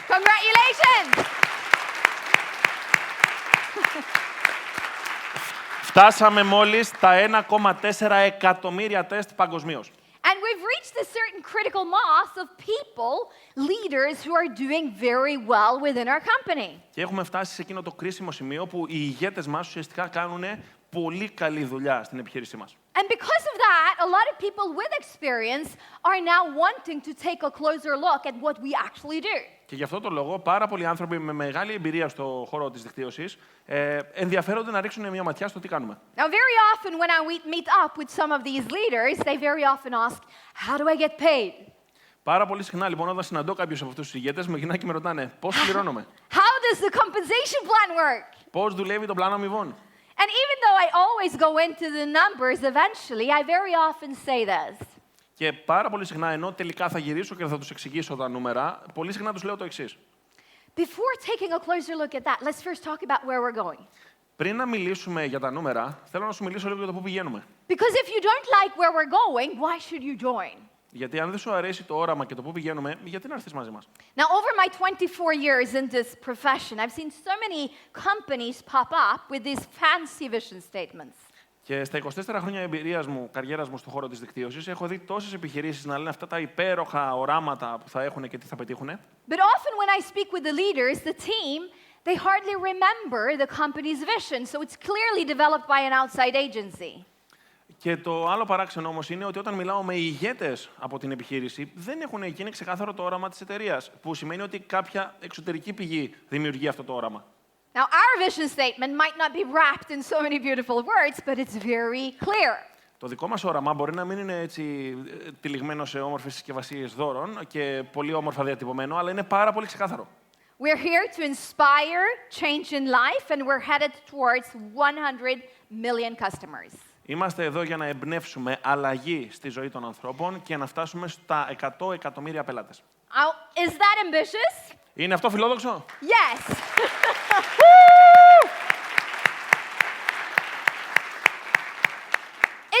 [SPEAKER 2] Congratulations!
[SPEAKER 1] Φτάσαμε μόλις τα 1,4 εκατομμύρια τεστ παγκοσμίως.
[SPEAKER 2] And we've reached a certain critical mass of people, leaders who are doing very well within our company.
[SPEAKER 1] Και έχουμε φτάσει σε εκείνο το κρίσιμο σημείο που οι ηγέτες μας ουσιαστικά κάνουν πολύ καλή δουλειά στην επιχείρησή μας.
[SPEAKER 2] And because of that, a lot of people with experience are now wanting to take a closer look at what we actually do.
[SPEAKER 1] Και γι' αυτό το λόγο, πάρα πολλοί άνθρωποι με μεγάλη εμπειρία στο χώρο της δικτύωσης ενδιαφέρονται να ρίξουν μια ματιά στο τι κάνουμε.
[SPEAKER 2] Now, very often when I meet up with some of these leaders, they very often ask, how do I get paid?
[SPEAKER 1] Πάρα πολύ συχνά, λοιπόν, όταν συναντώ κάποιους από αυτούς τους ηγέτες, με γυρνάνε και με ρωτάνε πώς πληρώνομαι,
[SPEAKER 2] How does the compensation plan work?
[SPEAKER 1] πώς δουλεύει το πλάνο αμοιβών.
[SPEAKER 2] And even though I always go into the numbers eventually, I very often say this.
[SPEAKER 1] Και πάρα πολύ συχνά, ενώ τελικά θα γυρίσω και θα τους εξηγήσω τα νούμερα, πολύ συχνά τους λέω το εξής.
[SPEAKER 2] Before taking a closer look at that, let's first talk about where we're going.
[SPEAKER 1] Πριν να μιλήσουμε για τα νούμερα, θέλω να σου μιλήσω λίγο για το πού πηγαίνουμε.
[SPEAKER 2] Because if you don't like where we're going, why should you join?
[SPEAKER 1] Γιατί αν δεν σου αρέσει το όραμα και το πού πηγαίνουμε, γιατί να έρθεις μαζί μας.
[SPEAKER 2] Now, over my 24 years in this profession, I've seen so many companies pop up with these fancy vision statements.
[SPEAKER 1] Και στα 24 χρόνια εμπειρίας μου, καριέρας μου στον χώρο της δικτύωσης, έχω δει τόσες επιχειρήσεις να λένε αυτά τα υπέροχα οράματα που θα έχουν και τι θα πετύχουν.
[SPEAKER 2] But often when I speak with the leaders, the team, they hardly remember the company's vision, so it's clearly developed by an outside agency.
[SPEAKER 1] Και το άλλο παράξενο όμως είναι ότι όταν μιλάω με ηγέτες από την επιχείρηση, δεν έχουν γίνει ξεκάθαρο το όραμα της εταιρείας, που σημαίνει ότι κάποια εξωτερική πηγή δημιουργεί αυτό το όραμα.
[SPEAKER 2] Now, our vision statement might not be wrapped in so many beautiful words, but it's very clear.
[SPEAKER 1] Το δικό μας όραμα μπορεί να μην είναι έτσι τυλιγμένο σε όμορφες συσκευασίες δώρων και πολύ όμορφα διατυπωμένο, αλλά είναι πάρα πολύ ξεκάθαρο.
[SPEAKER 2] We're here to inspire change in life, and we're headed towards 100 million customers.
[SPEAKER 1] Είμαστε εδώ για να εμπνεύσουμε αλλαγή στη ζωή των ανθρώπων και να φτάσουμε στα 100 εκατομμύρια πελάτες.
[SPEAKER 2] Is that ambitious?
[SPEAKER 1] Είναι αυτό φιλόδοξο?
[SPEAKER 2] Yes.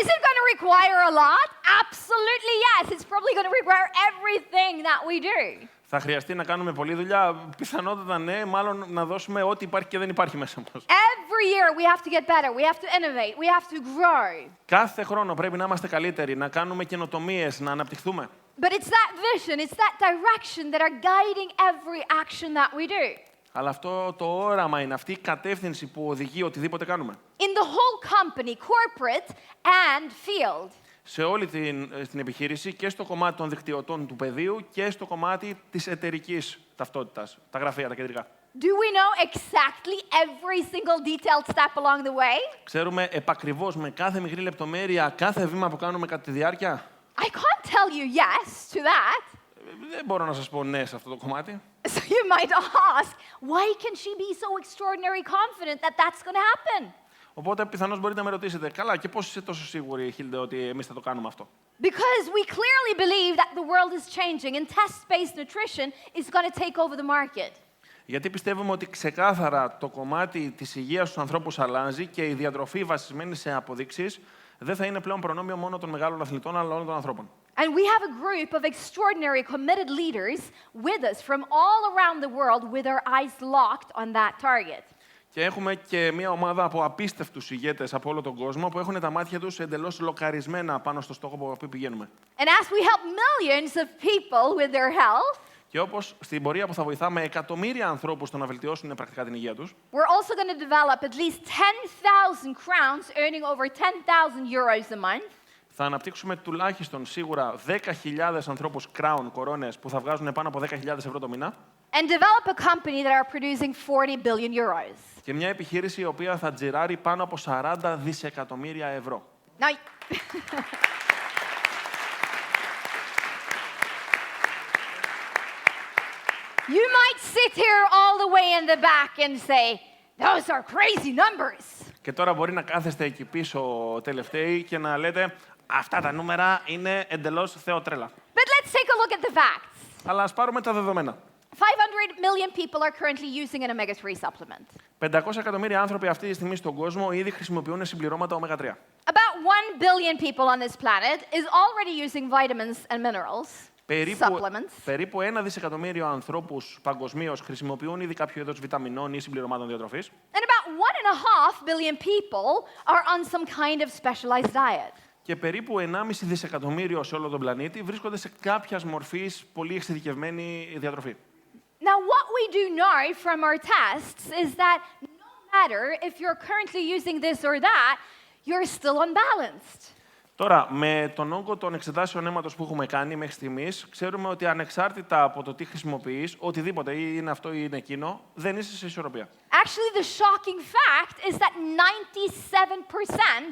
[SPEAKER 2] Is it going to require a lot? Absolutely yes. It's probably going to require everything that we do.
[SPEAKER 1] Θα χρειαστεί να κάνουμε πολλή δουλειά. Πιθανότατα ναι, μάλλον να δώσουμε ό,τι υπάρχει και δεν υπάρχει μέσα μας.
[SPEAKER 2] Every year we have to get better. We have to innovate. We have to grow.
[SPEAKER 1] Κάθε χρόνο πρέπει να είμαστε καλύτεροι, να κάνουμε καινοτομίες, να αναπτυχθούμε.
[SPEAKER 2] But it's that vision, it's that direction that are guiding every action that we do.
[SPEAKER 1] Αλλά αυτό το όραμα είναι αυτή η κατεύθυνση που οδηγεί οτιδήποτε κάνουμε.
[SPEAKER 2] In the whole company, corporate and field.
[SPEAKER 1] Σε όλη την επιχείρηση και στο κομμάτι των δικτυωτών του πεδίου και στο κομμάτι της εταιρικής ταυτότητας, τα γραφεία, τα κεντρικά.
[SPEAKER 2] Do we know exactly every single detailed step along the way?
[SPEAKER 1] Ξέρουμε επακριβώς με κάθε μικρή λεπτομέρεια κάθε βήμα που κάνουμε κατά τη διάρκεια.
[SPEAKER 2] I can't tell you yes to that.
[SPEAKER 1] Δεν μπορώ να σας πω ναι σε αυτό το κομμάτι.
[SPEAKER 2] So you might ask, why can she be so extraordinarily confident that that's going to happen?
[SPEAKER 1] Οπότε πιθανώς μπορείτε να με ρωτήσετε, καλά, και πώς είσαι τόσο σίγουρη, Hilde, ότι εμείς θα το κάνουμε αυτό.
[SPEAKER 2] Because we clearly believe that the world is changing and test-based nutrition is going to take over the market.
[SPEAKER 1] Γιατί πιστεύουμε ότι ξεκάθαρα το κομμάτι της υγείας στους ανθρώπους αλλάζει και η διατροφή βασισμένη σε αποδείξεις δεν θα είναι πλέον προνόμιο μόνο των μεγάλων αθλητών, αλλά όλων των ανθρώπων.
[SPEAKER 2] And we have a group of extraordinary committed leaders with us from all around the world with our eyes locked on that target.
[SPEAKER 1] Και έχουμε και μια ομάδα από απίστευτους ηγέτες από όλο τον κόσμο που έχουν τα μάτια τους εντελώς λοκαρισμένα πάνω στο στόχο που πηγαίνουμε.
[SPEAKER 2] And as we help millions of people with their health,
[SPEAKER 1] και όπως στην πορεία που θα βοηθάμε εκατομμύρια ανθρώπους στο να βελτιώσουν πρακτικά την υγεία τους,
[SPEAKER 2] we're also going to develop at least 10,000 crowns earning over 10,000 euros a month.
[SPEAKER 1] Θα αναπτύξουμε τουλάχιστον σίγουρα 10.000 ανθρώπους crown, κορώνες, που θα βγάζουν πάνω από 10.000 ευρώ το μήνα.
[SPEAKER 2] And develop a company that are producing 40 billion euros.
[SPEAKER 1] Και μια επιχείρηση η οποία θα τζιράρει πάνω από 40 δισεκατομμύρια ευρώ.
[SPEAKER 2] Now, you might sit here all the way in the back and say, those are crazy numbers.
[SPEAKER 1] Και τώρα μπορεί να κάθεστε εκεί πίσω τελευταίοι και να λέτε αυτά τα νούμερα είναι εντελώς θεοτρέλα.
[SPEAKER 2] But let's take a look at the facts.
[SPEAKER 1] Αλλά ας πάρουμε τα δεδομένα.
[SPEAKER 2] 500 million people are currently using an omega-3 supplement.
[SPEAKER 1] 500 εκατομμύρια άνθρωποι αυτή τη στιγμή στον κόσμο ήδη χρησιμοποιούν συμπληρώματα omega-3.
[SPEAKER 2] About 1 billion people on this planet is already using vitamins and minerals, supplements.
[SPEAKER 1] Περίπου 1 δισεκατομμύριο ανθρώπους παγκοσμίως χρησιμοποιούν ήδη κάποιο είδος βιταμινών ή συμπληρωμάτων διατροφής.
[SPEAKER 2] And about 1.5 billion people are on some kind of specialized diet.
[SPEAKER 1] Και περίπου 1,5 δισεκατομμύριο σε όλο τον πλανήτη βρίσκονται σε κάποια μορφής πολύ εξειδικευμένη διατροφή.
[SPEAKER 2] Now, what we do know from our tests is that no matter if you're currently using this or that, you're still unbalanced.
[SPEAKER 1] Τώρα, με τον όγκο των εξετάσεων αίματος που έχουμε κάνει μέχρι στιγμής, ξέρουμε ότι ανεξάρτητα από το τι χρησιμοποιείς, οτιδήποτε ή είναι αυτό ή είναι εκείνο, δεν είσαι σε ισορροπία.
[SPEAKER 2] Actually, the shocking fact is that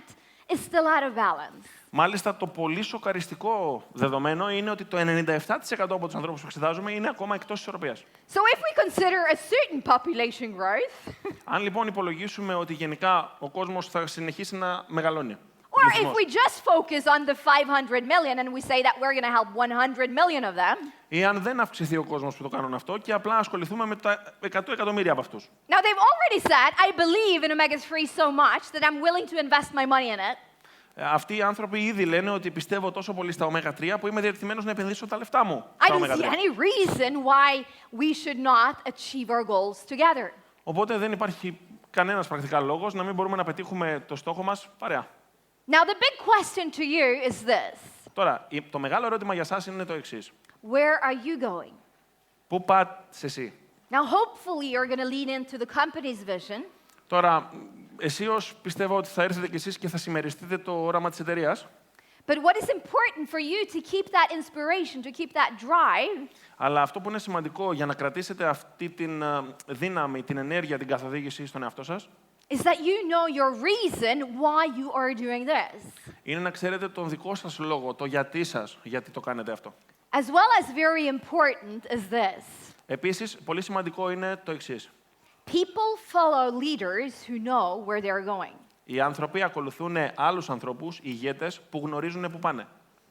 [SPEAKER 2] 97% is still out of balance.
[SPEAKER 1] Μάλιστα, το πολύ σοκαριστικό δεδομένο είναι ότι το 97% από τους ανθρώπους που εξετάζουμε είναι ακόμα εκτός ισορροπίας.
[SPEAKER 2] So if we consider a certain population growth,
[SPEAKER 1] Αν λοιπόν υπολογίσουμε ότι γενικά ο κόσμος θα συνεχίσει να μεγαλώνει,
[SPEAKER 2] or if we just focus on the 500 million and we say that we're going to help 100 million of them,
[SPEAKER 1] ή αν δεν αυξηθεί ο κόσμος που το κάνουν αυτό και απλά ασχοληθούμε με τα 100 εκατομμύρια από αυτούς.
[SPEAKER 2] now they've already said, I believe in omega-3 so much that I'm willing to invest my money in it.
[SPEAKER 1] Αυτοί οι άνθρωποι ήδη λένε ότι πιστεύω τόσο πολύ στα omega-3 που είμαι διατεθειμένος να επενδύσω τα λεφτά μου
[SPEAKER 2] I
[SPEAKER 1] στα
[SPEAKER 2] don't see
[SPEAKER 1] omega-3.
[SPEAKER 2] any reason why we should not achieve our goals together.
[SPEAKER 1] Οπότε δεν υπάρχει κανένας πρακτικά λόγος να μην μπορούμε να πετύχουμε το στόχο μας παρέα.
[SPEAKER 2] Now the big question to you is this.
[SPEAKER 1] Τώρα, το μεγάλο ερώτημα για σας είναι το εξής.
[SPEAKER 2] Where are you going?
[SPEAKER 1] Πού πας εσύ?
[SPEAKER 2] Now hopefully you're going to lean into the company's vision.
[SPEAKER 1] Τώρα, αισίως πιστεύω ότι θα έρθετε κι εσείς και θα συμμεριστείτε το όραμα της εταιρείας.
[SPEAKER 2] But what is important for you to keep that inspiration, to keep that drive,
[SPEAKER 1] Αλλά αυτό που είναι σημαντικό για να κρατήσετε αυτή την δύναμη, την ενέργεια, την καθοδήγηση στον εαυτό σας,
[SPEAKER 2] is that you know your reason why you are doing this.
[SPEAKER 1] είναι να ξέρετε τον δικό σας λόγο, το γιατί σας, γιατί το κάνετε αυτό.
[SPEAKER 2] As well as very important is this.
[SPEAKER 1] Επίσης, πολύ σημαντικό είναι το εξής.
[SPEAKER 2] People follow leaders who know where they're going.
[SPEAKER 1] Οι άνθρωποι ακολουθούν άλλους ανθρώπους, ηγέτες, που γνωρίζουν πού πάνε.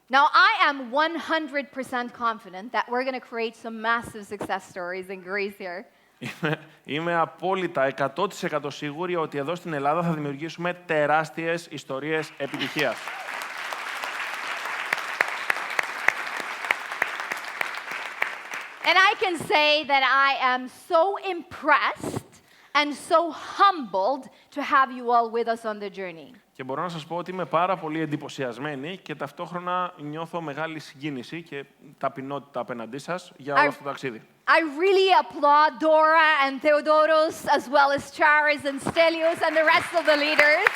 [SPEAKER 2] Now, I am 100% confident that we're going to create some massive success stories in Greece here.
[SPEAKER 1] Είμαι απόλυτα 100% σίγουρη ότι εδώ στην Ελλάδα θα δημιουργήσουμε τεράστιες ιστορίες επιτυχίας.
[SPEAKER 2] And I can say that I am so impressed and so humbled to have you all with us on the journey.
[SPEAKER 1] Και μπορώ να σας πω ότι είμαι πάρα πολύ εντυπωσιασμένη και ταυτόχρονα νιώθω μεγάλη συγκίνηση και ταπεινότητα απέναντί σας για όλο αυτό το ταξίδι.
[SPEAKER 2] I really applaud Dora and Theodoros, as well as Charis and Stelios and the rest of the leaders.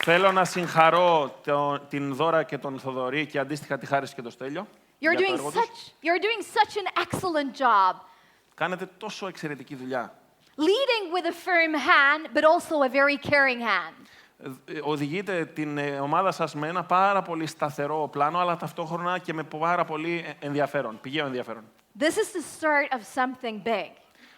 [SPEAKER 1] Θέλω να συγχαρώ την Δώρα και τον Θοδωρή και αντίστοιχα τη Χάρης και το Στέλιο.
[SPEAKER 2] You're doing such an excellent job.
[SPEAKER 1] Κάνετε τόσο εξαιρετική δουλειά.
[SPEAKER 2] Leading with a firm hand, but also a very caring hand.
[SPEAKER 1] Οδηγείτε την ομάδα σας με ένα πάρα πολύ σταθερό πλάνο, αλλά ταυτόχρονα και με πάρα πολύ ενδιαφέρον, πηγαίο ενδιαφέρον.
[SPEAKER 2] This is the start of something big.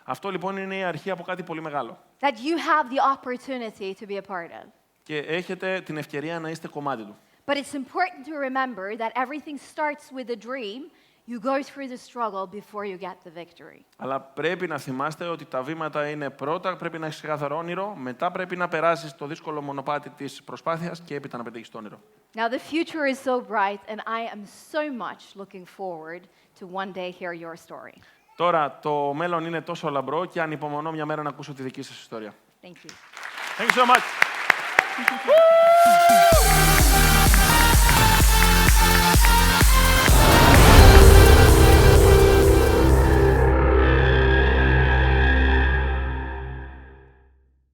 [SPEAKER 1] Αυτό λοιπόν είναι η αρχή από κάτι πολύ μεγάλο.
[SPEAKER 2] That you have the opportunity to be a part of.
[SPEAKER 1] Και έχετε την ευκαιρία να είστε κομμάτι του.
[SPEAKER 2] But it's important to remember that everything starts with a dream. You go through the struggle before you get the victory.
[SPEAKER 1] Αλλά πρέπει να θυμάστε ότι τα βήματα είναι πρώτα πρέπει να έχεις ξεκάθαρο όνειρο, μετά πρέπει να περάσεις το δύσκολο μονοπάτι της προσπάθειας και έπειτα να πετύχεις το όνειρο.
[SPEAKER 2] Now the future is so bright and I am so much looking forward to one day hear your story.
[SPEAKER 1] Τώρα το μέλλον είναι τόσο λαμπρό και ανυπομονώ μια μέρα να ακούσω τη δική σας ιστορία.
[SPEAKER 2] Thank you.
[SPEAKER 1] Thank you so much.